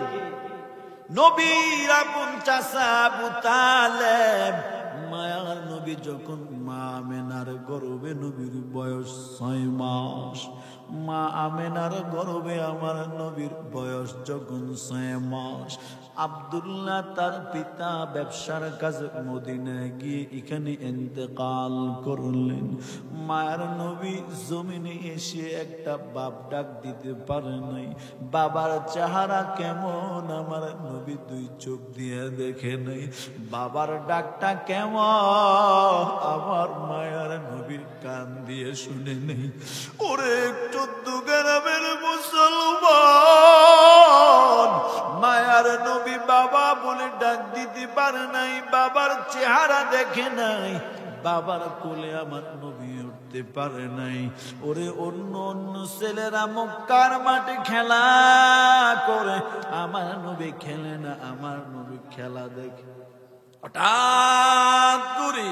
Speaker 1: নবীর আপন চাচা আবু তালেব। মায়ার নবী যখন মা আমেনার গর্ভে, নবীর বয়স 6 মাস, মা আমেনার গর্ভে আমার নবীর বয়স যখন 6 মাস, আব্দুল্লাহ তার পিতা ব্যবসার কাজে মদিনায় গিয়ে এখানে ইন্তেকাল করলেন। মায়ের নবী জমিনে এসে একটা বাপ ডাক দিতে পারে নাই, বাবার চেহারা কেমন আমার নবী 2 চোখ দিয়ে দেখে নাই, বাবার ডাকটা কেমন আমার মায়ের নবীর কান দিয়ে শুনে নেই। ওরে 14 গ্রামের মুসলমান, মায়ার নবী বাবা বলে ডাক দিতে পারে নাই, বাবার চেহারা দেখে নাই, বাবার কোলে আমার নবী উঠতে পারে নাই। ওরে অন্য অন্য ছেলেরা মক্কার মাঠে খেলা করে, আমার নবী খেলে না, আমার নবী খেলা দেখে। হঠাৎ করে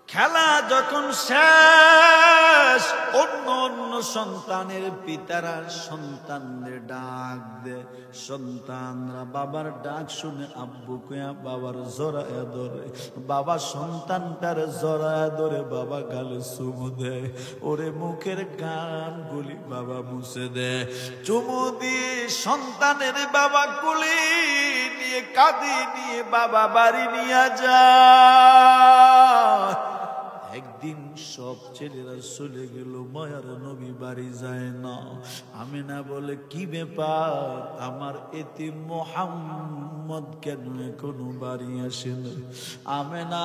Speaker 1: খেলা যখন শেষ, অন্য অন্য সন্তানের পিতারা সন্তানদের ডাক দেয়, সন্তানরা বাবার ডাক শুনে আব্বু কয়া বাবার জড়ায়া ধরে, বাবা সন্তানটার জড়ায়া ধরে বাবা গালে চুমু দেয়। ওরে মুখের গানগুলি বাবা মুছে দেয়, চুমু দিয়ে সন্তানের বাবা কোলে নিয়ে কাঁদে নিয়ে বাবা বাড়ি নিয়ে যায়। একদিন সব ছেলেরা চলে গেল, মায়ার নবী বাড়ি যায় না। আমিনা বলে কি ব্যাপার, আমার এতিম মুহাম্মদ কেন এখনো বাড়ি আসে না? আমিনা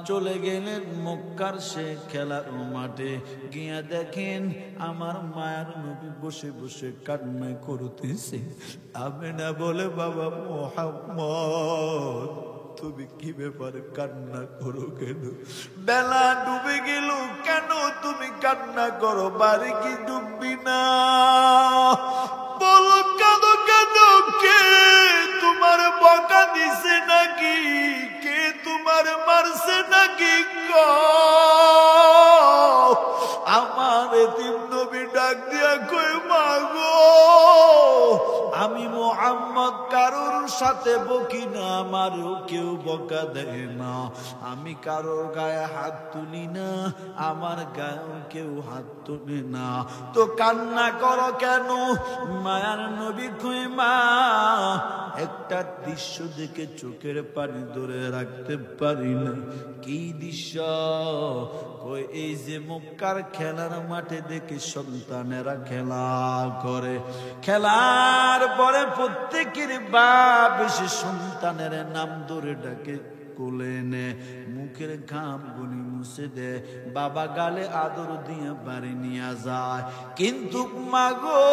Speaker 1: চলে গেলেন মক্কার সে খেলার মাঠে, গিয়া দেখেন আমার মায়ার নবী বসে বসে কান্না করতেছে। আমিনা বলে বাবা মুহাম্মদ, তুমি কি ব্যাপারে কান্না করো কেন? বেলা ডুবে গেল, কেন তুমি কান্না করো? বাড়ি কি ডুববি না? বলো কেন কেন? কে তোমার বকা দিছে নাকি? কে তোমার মারছে নাকি? আমার এতিম নবী ডাক দিয়া কই, মাগো আমি মুহাম্মদ কারোর সাথে বকি না, আমারও কেউ বকা দেয় না, আমি কারোর গায়ে হাত তুলি না, আমার গায়েও কেউ হাত তুলে না, তো কান্না করো কেন? মায়ার নবী কই, মা একটা দৃশ্য দেখে চোখের পানি ধরে রাখতে পারি না। কি দৃশ্য? কই এই যে মক্কার খেলার মাঠে দেখে সন্তানেরা খেলা করে, খেলার পরে প্রত্যেকের বাপ এসে সন্তানের নাম ধরে ডাকে, কোলে নে, মুখের ঘাম গুলি মুছে দে, বাবা গালে আদর দিয়ে বাড়ি নিয়ে যায়। কিন্তু মাগো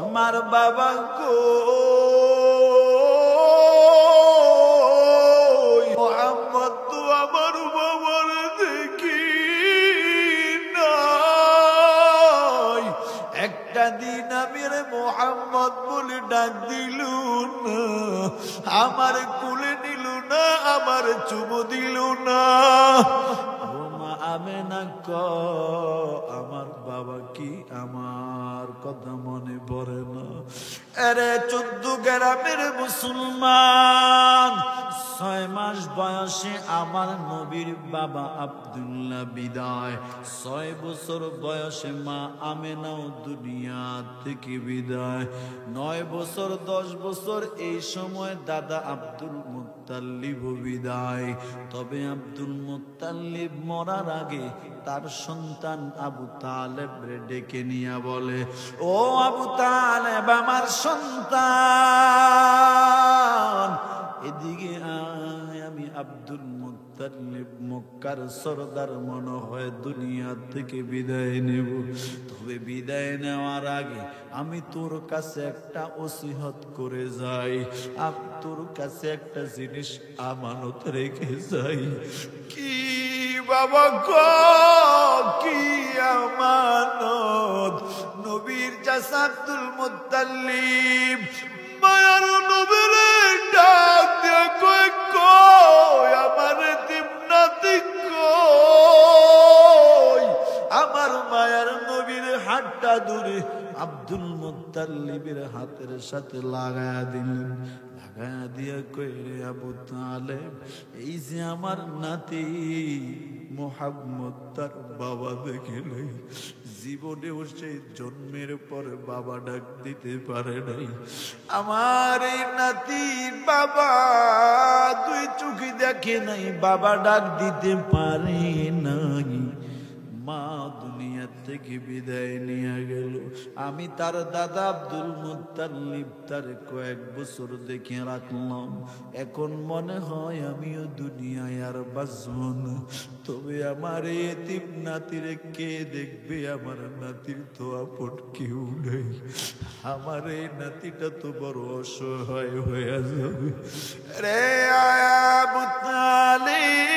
Speaker 1: আমার বাবা গো, দিন আমি রে মোহাম্মদ বলে ডাক দিল না, আমার কুলে নিল না, আমার চুমু দিল না। ও মা আমেনা আমার বাবা কি আমার কথা মনে পড়ে না? আরে 14 গ্রামের মুসলমান, 6 মাস বয়সে আমার নবীর বাবা আব্দুল্লাহ বিদায়, 6 বছর বয়সে মা আমেনাও দুনিয়া থেকে বিদায়, 9 বছর 10 বছর এই সময় দাদা আব্দুল মুত্তালিব বিদায়। তবে আব্দুল মুত্তালিব মরার আগে তার সন্তান আবু তালেব ডেকে নিয়ে বলে, ও আবু তালেব আমার সন্তান, এদিকে আয়, আমি আব্দুল মুত্তালিব মক্কার সরদার মনে হয় দুনিয়া থেকে বিদায় নেব। তবে বিদায় নেওয়ার আগে আমি তোর কাছে একটা ওসিয়ত করে যাই, তোর কাছে একটা জিনিস আমানত রেখে যাই। কি বাবা গো, কি আমানত? নবীর চাচা আব্দুল মুত্তালিব মায়ার নবীর ডাক দিয়ে কই আমার তিমনাতি কই? আমার মায়ার নবীর হাতটা দূরে আব্দুল মুত্তালিবের হাতের সাথে লাগায়া দিলেন। লাগায়া দিয়া কইরে, আবু তালেব, এই যে আমার নাতি মুহাম্মদ তার বাবা দেখে নাই, জীবনেও সেই জন্মের পর বাবা ডাক দিতে পারে নাই। আমার এই নাতি বাবা তুই চোখে দেখে নাই, বাবা ডাক দিতে পারে নাই। মা দুনিয়া থেকে বিদায় নিয়ে গেল। আমি তার দাদা আব্দুল মুত্তালিব তার কয়েক বছর দেখে রাখলাম। এখন মনে হয় আমিও দুনিয়ায় আর বাঁচব না। তবে আমার এতিম নাতিরে কে দেখবে? আমার নাতির তো আপন কেউ নেই। আমার এই নাতিটা তো বড় অসহায় হয়ে যাবে। রে আবু তালিব,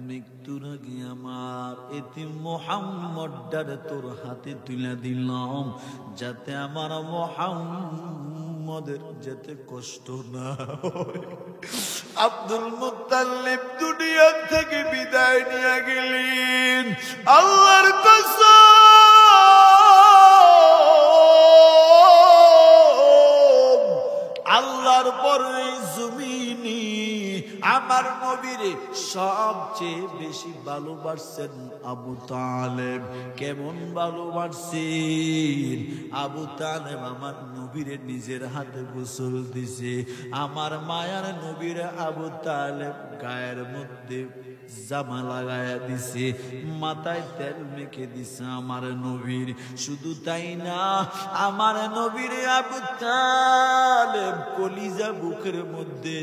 Speaker 1: মৃত্যুর আগে আমার এতিম মুহাম্মদটারে তোর হাতে তুলে দিলাম, যাতে আমার মুহাম্মদের যেতে কষ্ট না হয়। আব্দুল মুত্তালিব দুনিয়া থেকে বিদায় নিয়ে গেলেন। আল্লাহর কসম, আল্লাহর পরে জমিনে আমার নবীরে সবচেয়ে বেশি ভালোবাসছেন আবু তালেব। কেমন ভালোবাসছেন? আবু তালেব আমার নবীরে নিজের হাতে গোসল দিছে। আমার মায়ার নবীরে আবু তালেব গায়ের মধ্যে জামা লাগায়া দিছে, মাথায় তেল মেখে দিছে আমার নবীর। শুধু তাই না, আমার নবীর আবু তালেব কলিজা বুকের মধ্যে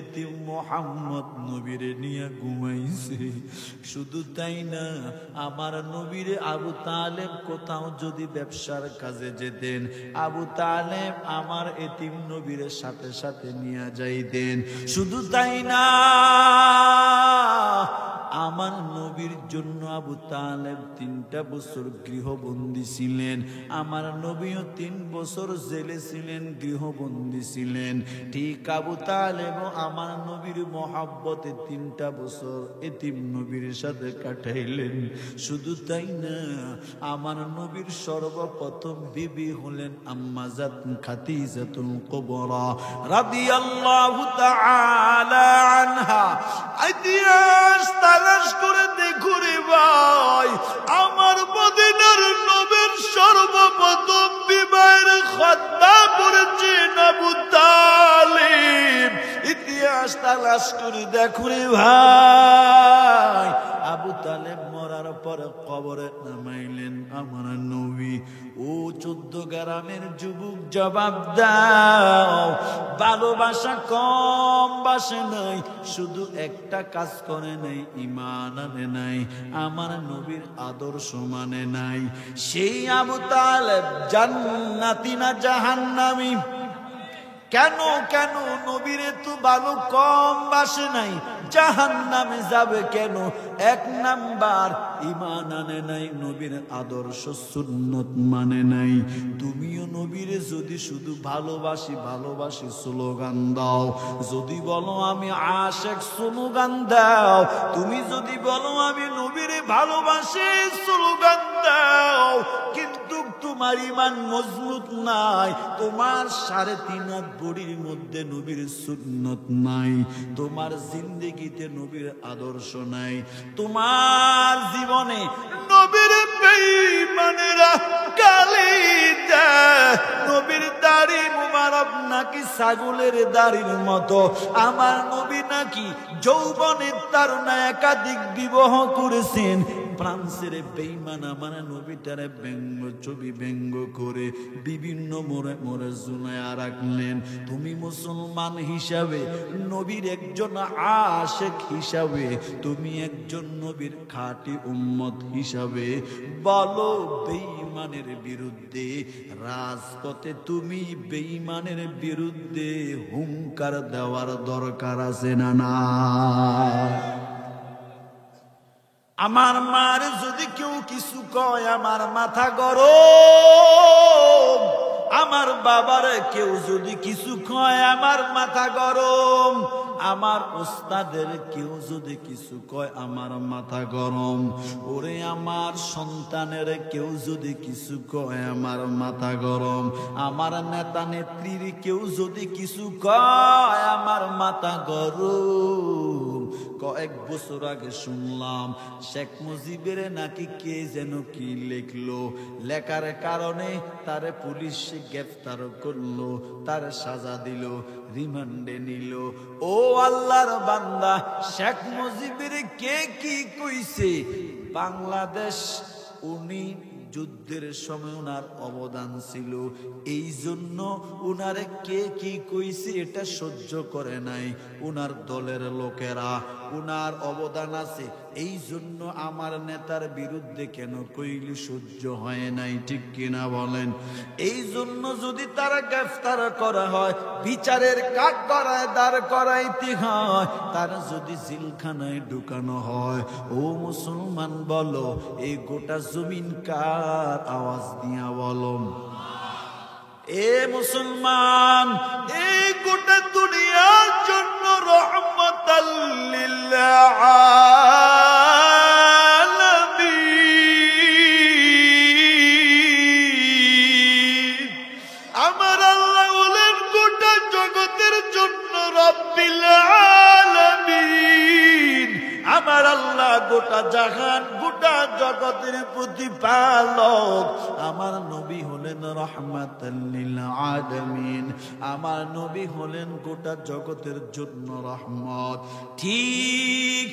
Speaker 1: মুহাম্মদ নবীর নিয়ে ঘুমাইছে। শুধু তাই না, আমার নবীর আবু তালেব কোথাও যদি ব্যবসার কাজে যেতেন, আবু তালেব আমার এতিম নবীর সাথে সাথে নিয়ে যাইতেন। শুধু তাই না, আমার নবীর জন্য আবু তালেব 3টা বছর গৃহবন্দী ছিলেন। আমার নবীও 3 বছর জেলে ছিলেন, গৃহবন্দী ছিলেন। ঠিক আবু তালেব আমার নবীর মহব্বতে 3টা বছর এতিম নবীর সাথে কাটাইলেন। শুধু তাই না, আমার নবীর সর্বপ্রথম বিবি হলেন আম্মা জাত খাদিজাতুল কুবরা রাদিয়াল্লাহু তাআলা আনহা। ইতিহাস তালাশ করে দেখো রে ভাই, আমার মদিনার নবীর সর্বপ্রথম বিবাহের খতনা করেছেন আবু তালিব। ইতিহাস তালাশ করে দেখো রে ভাই, আবু তালেব মরার পর কবরে নামাইলেন আমার নবী। ও 14 গ্রামের যুবক জবাব দাও, ভালোবাসা কম বাসে নাই, শুধু একটা কাজ করে নাই, ঈমান আনে নাই, আমার নবীর আদর্শ মানে নাই। সেই আবু তালেব জান্নাতি না জাহান্নামী? কেন কেন নবীরে তো ভালো কম বাসে নাই, জাহান্নামে যাবে কেন? এক নাম্বার ঈমান আনে নাই, নবীর আদর্শ সুন্নত মানে নাই। তুমিও নবীরে যদি শুধু ভালোবাসি ভালোবাসি স্লোগান দাও, যদি বলো আমি আশিক স্লোগান দাও, তুমি যদি বলো আমি নবীরে ভালোবাসি স্লোগান দাও, কিন্তু তোমার ঈমান মজবুত নাই, তোমার 3.5 হাত বডির মধ্যে নবীর সুন্নত নাই, তোমার জিন্দেগিতে নবীর আদর্শ নাই, তোমার জীবনে নবীর বেঈমানেরা গালি দেয়, নবীর দাড়ি মুবারক নাকি ছাগলের দাড়ির মতো, আমার নবী নাকি যৌবনের তারুণা একাধিক বিবাহ করেছেন, ফ্রান্সের বেঈমান আমার নবীটারে ব্যঙ্গ ছবি ব্যঙ্গ করে বিভিন্ন মোড়ে মোড়ে ঝুলাইয়া রাখলেন। তুমি মুসলমান হিসাবে, নবীর একজন আশিক হিসাবে, তুমি একজন নবীর খাঁটি উম্মত হিসাবে বলো বেঈমানের বিরুদ্ধে রাজপথে তুমি বেঈমানের বিরুদ্ধে হুঙ্কার দেওয়ার দরকার আছে না? না, আমার মার যদি কেউ কিছু কয় আমার মাথা গরম, আমার বাবারে কেউ যদি কিছু কয় আমার মাথা গরম, আমার ওস্তাদের কেউ যদি কিছু কয় আমার মাথা গরম, ওরে আমার সন্তানের কেউ যদি কিছু কয় আমার মাথা গরম, আমার নেতা নেত্রীর কেউ যদি কিছু কয় আমার মাথা গরম। কয়েক বছর আগে শুনলাম শেখ মুজিবের নাকি কে যেন কি লিখলো, লেখার কারণে তারে পুলিশ গ্রেফতার করলো, তার সাজা দিল, রিমান্ডে নিল। ও আল্লাহর বান্দা, শেখ মুজিবের কে কি কইছে? বাংলাদেশ উনি যুদ্ধের সময় উনার অবদান ছিল, এই জন্য উনারে কে কি কইছে এটা সহ্য করে নাই উনার দলের লোকেরা। উনার অবদান আছে এই জন্য আমার নেতার বিরুদ্ধে কেন কইলি সহ্য হয় নাই, ঠিক কিনা বলেন? এই জন্য যদি তারা গ্রেফতার করা হয়, বিচারের কাঠ করায় দাঁড় করাইতে হয়, তারা যদি জেলখানায় ঢুকানো হয়, ও মুসলমান বলো এই গোটা জমিন কার আওয়াজ দিয়া বলো? এ মুসলমান, এই গোটা দুনিয়ার জন্য রহমাতাল লিল আলামিন, আমার আল্লাহ বলেন গোটা জগতের জন্য রব্বিল আলামিন, আমার আল্লাহ গোটা জাহান গোটা জগতের প্রতিপালক, আমার নবী হলেন রহমাতাল লিল আলামিন, আমার নবী হলেন গোটা জগতের জন্য রহমত। ঠিক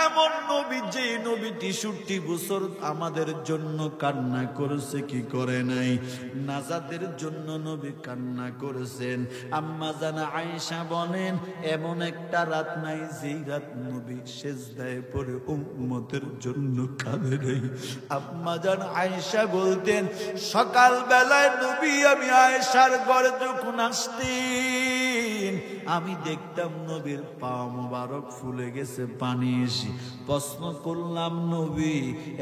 Speaker 1: এমন নবী যে নবী 63 বছর আমাদের জন্য কান্না করেছে, কি করে নাই? নাজাতের জন্য নবী কান্না করেছেন। আম্মা জান আয়েশা বলেন এমন একটা রাত নাই যেই রাত নবী সেজদায় পড়ে উম্মতের জন্য কাঁদে নাই। আম্মা জান আয়েশা বলতেন সকাল বেলায় নবী আমি আয়েশার ঘরে যখন আসতেন আমি দেখতাম নবীর পা মোবারক ফুলে গেছে পানি এসে। প্রশ্ন করলাম নবী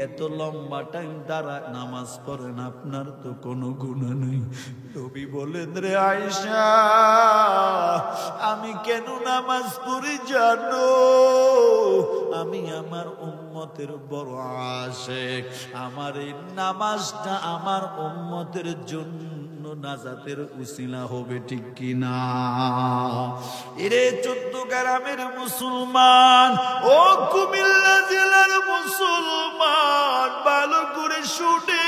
Speaker 1: এত লম্বা টাইম দ্বারা নামাজ পড়েন, আপনার তো কোনো গুনাহ নেই। নবী বলেন রে আয়েশা আমি কেন নামাজ পড়ি জানো? আমি আমার উম্মতের বড় আশিক, আমার এই নামাজটা আমার উম্মতের জন্য নাজাতের উসিলা হবে, ঠিক কিনা? এরে 14 গ্রামের মুসলমান, ও কুমিল্লা জেলার মুসলমান, ভালো করে শুনে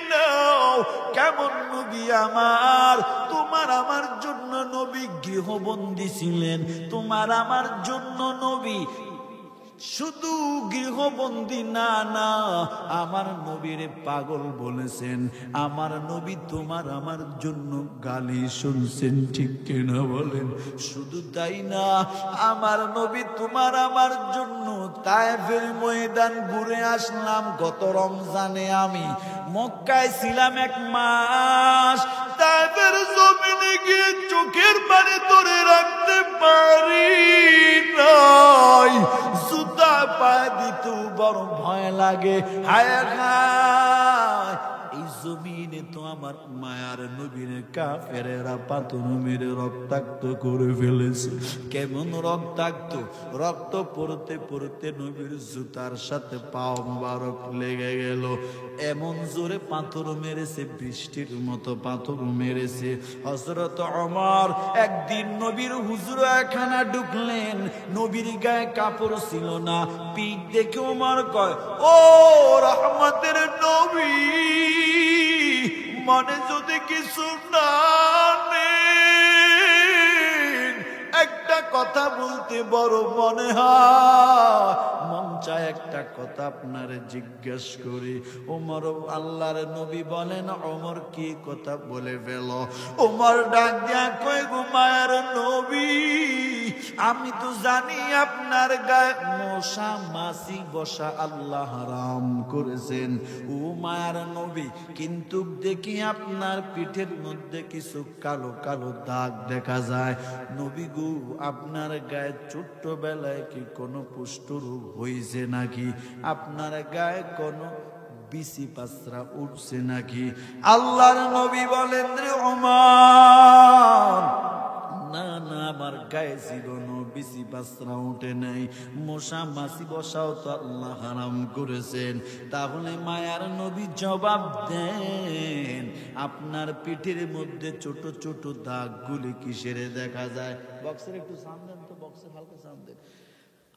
Speaker 1: নাও কেমন নবী আমার। তোমার আমার জন্য নবী গৃহবন্দী ছিলেন, তোমার আমার জন্য নবী শুধু গৃহবন্দী না, আমার নবীর পাগল বলেছেন। আমার নবী তোমার আমার জন্য গালি শুনছেন, ঠিক কিনা বলেন? শুধু তাই না, আমার নবী তোমার আমার জন্য তায়েফের ময়দান ঘুরে আসলাম। গত রমজানে আমি মক্কায় ছিলাম 1 মাস। তায়েফের জমিনে গিয়ে চোখের পানি ধরে রাখতে পারি নাই। জুতা পায়ে দিতেও বড় ভয় লাগে। হায় হায়, এই জমিনে তো আমার মায়ার নবীর কাফেরেরা পাথর মেরে রক্তাক্ত করে ফেলেছে। কেমন রক্তাক্ত? রক্ত পড়তে পড়তে নবীর জুতার সাথে পাও মোবারক লেগে গেল। এমন জোরে পাথর মেরেছে, বৃষ্টির মতো পাথর মেরেছে। হযরত ওমর একদিন নবীর হুজরাখানা ঢুকলেন। নবীর গায়ে কাপড় ছিল না। পিঠ দেখে ওমর কয়, ও রহমতের নবী, মনে যদি কিছু না নেন, একটা কথা বলতে বড় মনে হয়। মন চায় একটা কথা আপনারে জিজ্ঞেস করি। ওমর, আল্লাহর নবী বলেন, ওমর কি কথা বলে ফেল। ওমর ডাক দিয়া কয়, গো মায়ের নবী, আমি তো জানি আপনার গায়ে মশা মাছি বসা আল্লাহ হারাম করেছেন। ও মায়ের নবী, কিন্তু দেখি আপনার পিঠের মধ্যে কিছু কালো কালো দাগ দেখা যায়। নবী গো, আপনার গায়ে ছোট্টবেলায় কি কোনো পুষ্ট রোগ হয়েছে নাকি? আপনার গায়ে কোনো বিসি পাসরা উঠছে নাকি? আল্লাহর নবী বলেন, রে ওমর, না না, আমার গায়ে জীবনও বিসি পাসরা উঠে নাই। মশা মাছি বসাও তো আল্লাহ হারাম করেছেন। তাহলে মায়ার নবী জবাব দেন, আপনার পিঠের মধ্যে ছোট ছোট দাগগুলি কিসের দেখা যায়? বক্সের একটু সাউন্ড দেন তো, বক্সের হালকা সাউন্ড দেন।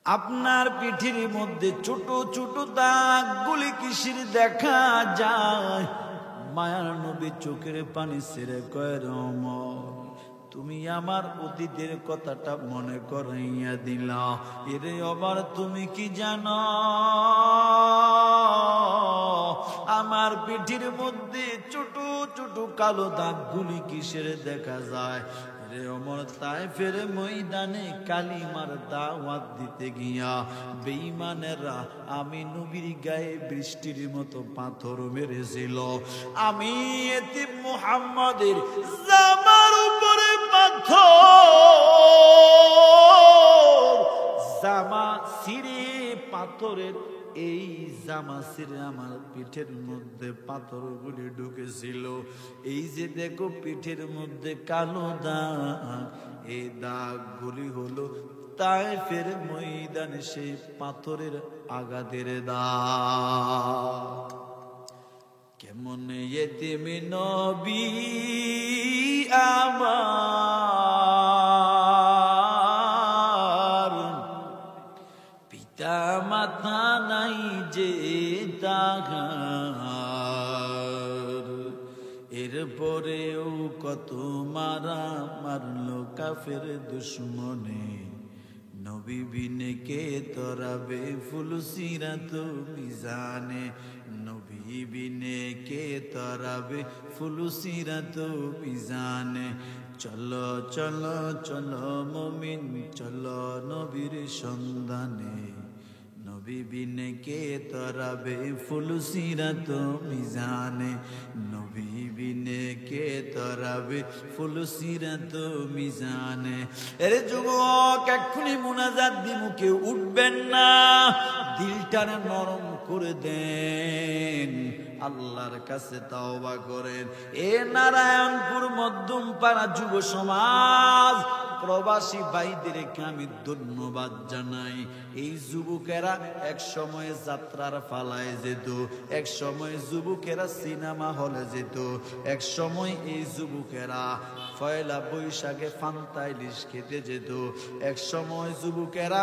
Speaker 1: আপনার পিঠের মধ্যে ছোট ছোট দাগগুলি কিসের দেখা যায়? মায়ার নবী চোখের পানি ছেড়ে কয়, ওমর, তুমি আমার অতীতের কথাটা মনে করাইয়া দিলা। এরে ওমর, তুমি কি জানো আমার পিঠের মধ্যে ছোট ছোট কালো দাগগুলি কিসের দেখা যায়? রে ওমর, তায়েফের ময়দানে কালিমার দাওয়াত দিতে গিয়া বেঈমানেরা আমি নবীর গায়ে বৃষ্টির মতো পাথর মেরেছিল। আমি এতিম মুহাম্মাদের জামার উপরে পাথর, জামা ছিঁড়ে পাথরের এই জামা ছিঁড়ে আমার পিঠের মধ্যে পাথরগুলি ঢুকেছিল। এই যে দেখো পিঠের মধ্যে কালো দাগ, এই দাগগুলি হলো তায়েফের ময়দানে সেই পাথরের আঘাতের দাগ। কেমন এতিম নবী আমার, পিতা মাতা নাই যে তাহার, এরপরেও কত মারা মারলো কাফের দুশ্মনে। নবী বিনে কে তরাবে ফুলসিরাত মিজানে, নবী বিনে কে তরাবে ফুলসিরাত মিজানে। চলো চলো চলো মুমিন, চলো নবীর সন্ধানে, নবী বিনে কে তরাবে ফুলসিরাত মিজানে, নবী বিনে কে তরাবে ফুলসিরাত মিজানে। এরে যুবক, এক্ষুনি মুনাজাত দিমু, কেউ উঠবেন না, দিলটারে নরম করে দেন, আল্লাহর কাছে তাওবা করেন। এ নারায়ণপুর মধ্যমপাড়া যুব সমাজ প্রবাসী ভাইদেরকে আমি ধন্যবাদ জানাই। এই যুবকেরা এক সময় যাত্রার পালায় যেত, এক সময় যুবকেরা সিনেমা হলে যেত, এক সময় এই যুবকেরা পয়লা বৈশাখে ফান্তা ইলিশ খেতে যেত, এক সময় যুবকেরা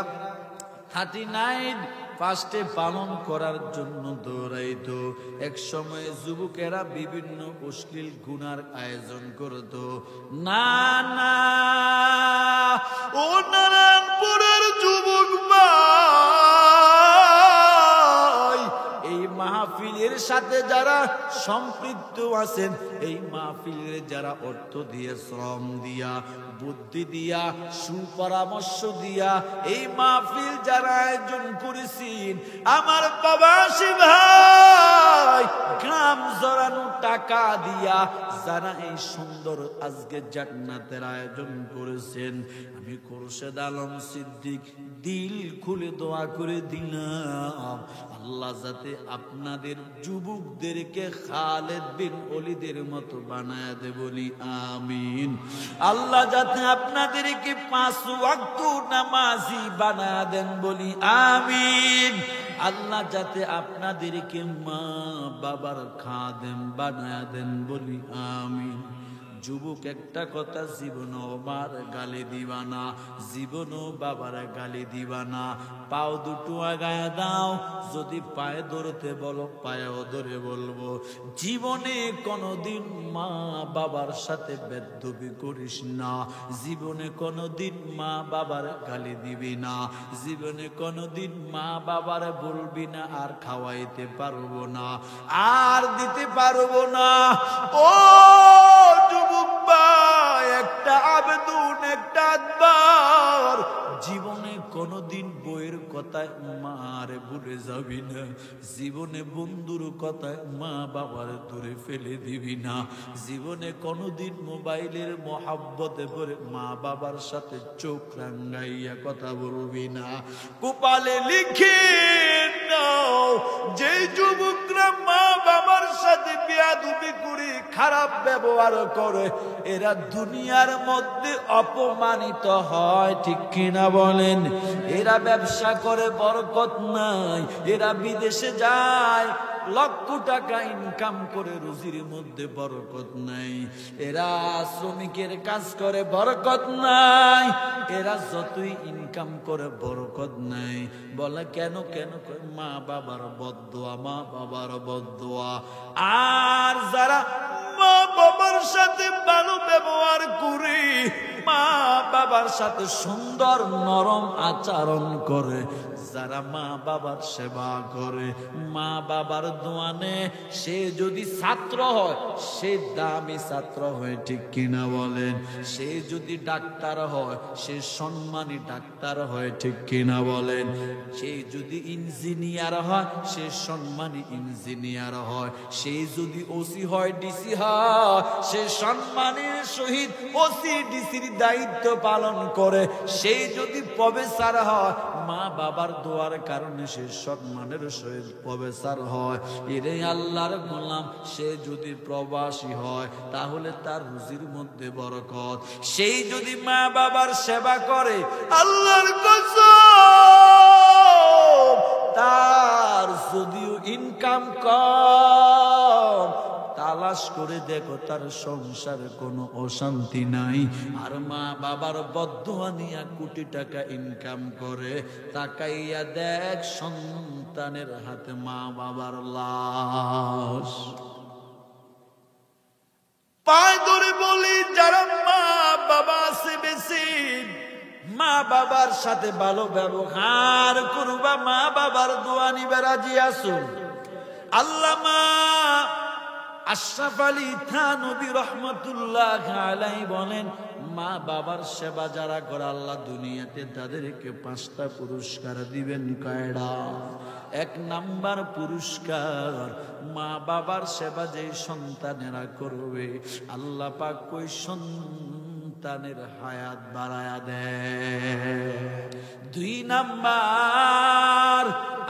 Speaker 1: 39 ফার্স্টে পালন করার জন্য দৌড়াইতো, এক সময় যুবকেরা বিভিন্ন অশ্লীল গুনার আয়োজন করত। না না, ও নারায়ণপুরের যুবক ভাই, এর সাথে যারা সম্পৃক্ত আছেন, এই মাহফিলের যারা অর্থ দিয়ে, শ্রম দিয়া, বুদ্ধি দিয়া, সুপরামর্শ দিয়া এই মাহফিল যারা আয়োজন করেছেন, আমার প্রবাসী ভাই গ্রাম জড়ানো টাকা দিয়া যারা এই সুন্দর আজকে জান্নাতের আয়োজন করেছেন, আমি খুরশেদ আলম সিদ্দিক দিল খুলে দোয়া করে দিলাম, আল্লাহ যাতে আপনাদের যুবকদেরকে খালেদ বিন ওলীদের মতো বানায় দে, বলি আমিন। আল্লাহ যাতে আপনাদেরকে 5 ওয়াক্ত নামাজি বানায় দেন, বলি আমিন। আল্লাহ যাতে আপনাদেরকে মা বাবার খাদেম বানায় দেন, বলি আমিন। যুবক একটা কথা, জীবনও আমার গালি দিবা না, জীবনও বাবার গালি দিবা না, পাও দুটো আগায় দাও, যদি পায়ে ধরতে বলো পায়েও ধরে বলবো। জীবনে কোনোদিন মা বাবার সাথে বেয়াদবি করিস না, জীবনে কোনোদিন মা বাবার গালি দিবি না, জীবনে কোনোদিন মা বাবার বলবি না আর খাওয়াইতে পারবো না, আর দিতে পারবো না। ও যুবক ভাই, একটা আবেদন, একটা আদবার, জীবনে কোনোদিন বইয়ের কথায় মারে ভুলে যাবি না, জীবনে বন্ধুর কথায় মা বাবার দূরে ফেলে দিবি না, জীবনে কোনোদিন মোবাইলের মহাব্বতে পড়ে মা বাবার সাথে চোখ রাঙ্গাইয়া কথা বলবি না। কপালে লিখে নাও, যে যুবকরা মা বাবার সাথে বেয়াদবি করে, খারাপ ব্যবহার করে, এরা দুনিয়ার মধ্যে অপমানিত হয়, ঠিক কিনা বলেন? এরা ব্যবসা করে, বরকত নাই, এরা বিদেশে যায়, লক্ষ টাকা ইনকাম করে, রুজির মধ্যে বরকত নাই, এরা শ্রমিকের কাজ করে, বরকত নাই, এরা যতই ইনকাম করে বরকত নাই। বলে কেন? কেন? মা বাবার বদদোয়া, মা বাবার বদদোয়া। আর যারা মা বাবার সাথে ভালো ব্যবহার করে, মা বাবার সাথে সুন্দর নরম আচরণ করে, যারা মা বাবার সেবা করে, মা বাবার দোয়ানে, সে যদি ছাত্র হয়, সে দামি ছাত্র হয়, ঠিক কিনা বলেন? সে যদি ডাক্তার হয়, সে সম্মানী ডাক্তার হয়, ঠিক কিনা বলেন? সে যদি ইঞ্জিনিয়ার হয়, সে সম্মানী ইঞ্জিনিয়ার হয়। সে যদি ওসি হয়, ডিসি হয়, সে সম্মানের সহিত ওসি ডিসির দায়িত্ব পালন করে। সে যদি প্রফেসর হয়, মা বাবার দোয়ার কারণে সে সম্মানের সহিত প্রফেসর হয়। এরে আল্লাহর গোলাম, সে যদি প্রবাসী হয়, তাহলে তার রুজির মধ্যে বরকত। সেই যদি মা বাবার সেবা করে, আল্লাহর কসম, তার যদিও ইনকাম কম, তালাশ করে দেখো তার সংসারে কোনো অশান্তি নাই। আর মা বাবার বদদোয়া নিয়া কোটি টাকা ইনকাম করে, তাকাইয়া দেখ সন্তানের হাতে মা বাবার লাশ। পায়ে ধরে বলি, যারা মা বাবা আছে বেশি, মা বাবার সাথে ভালো ব্যবহার করবা, মা বাবার দোয়া নিবে, রাজি আসুন। আল্লামা আশরাফ আলী থানভী রহমতুল্লাহ আলাইহি বলেন, মা বাবার সেবা যারা করে, আল্লাহ দুনিয়াতে তাদেরকে 5টা পুরস্কার দিবেন। কয়টা? 1 নাম্বার পুরস্কার, মা বাবার সেবা যে সন্তানেরা করবে, আল্লাহ পাক ওই সন্তানের হায়াত বাড়ায়া দেয়। 2 নাম্বার,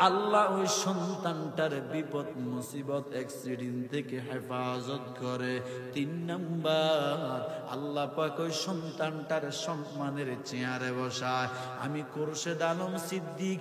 Speaker 1: আল্লাহ ওই সন্তানটার বিপদ মুসিবত অ্যাক্সিডেন্ট থেকে হেফাজত করে। 3 নাম্বার, আল্লাহ পাক ওই সন্তানটার সম্মানের চেয়ারে বসায়। আমি খুরশেদ আলম সিদ্দিক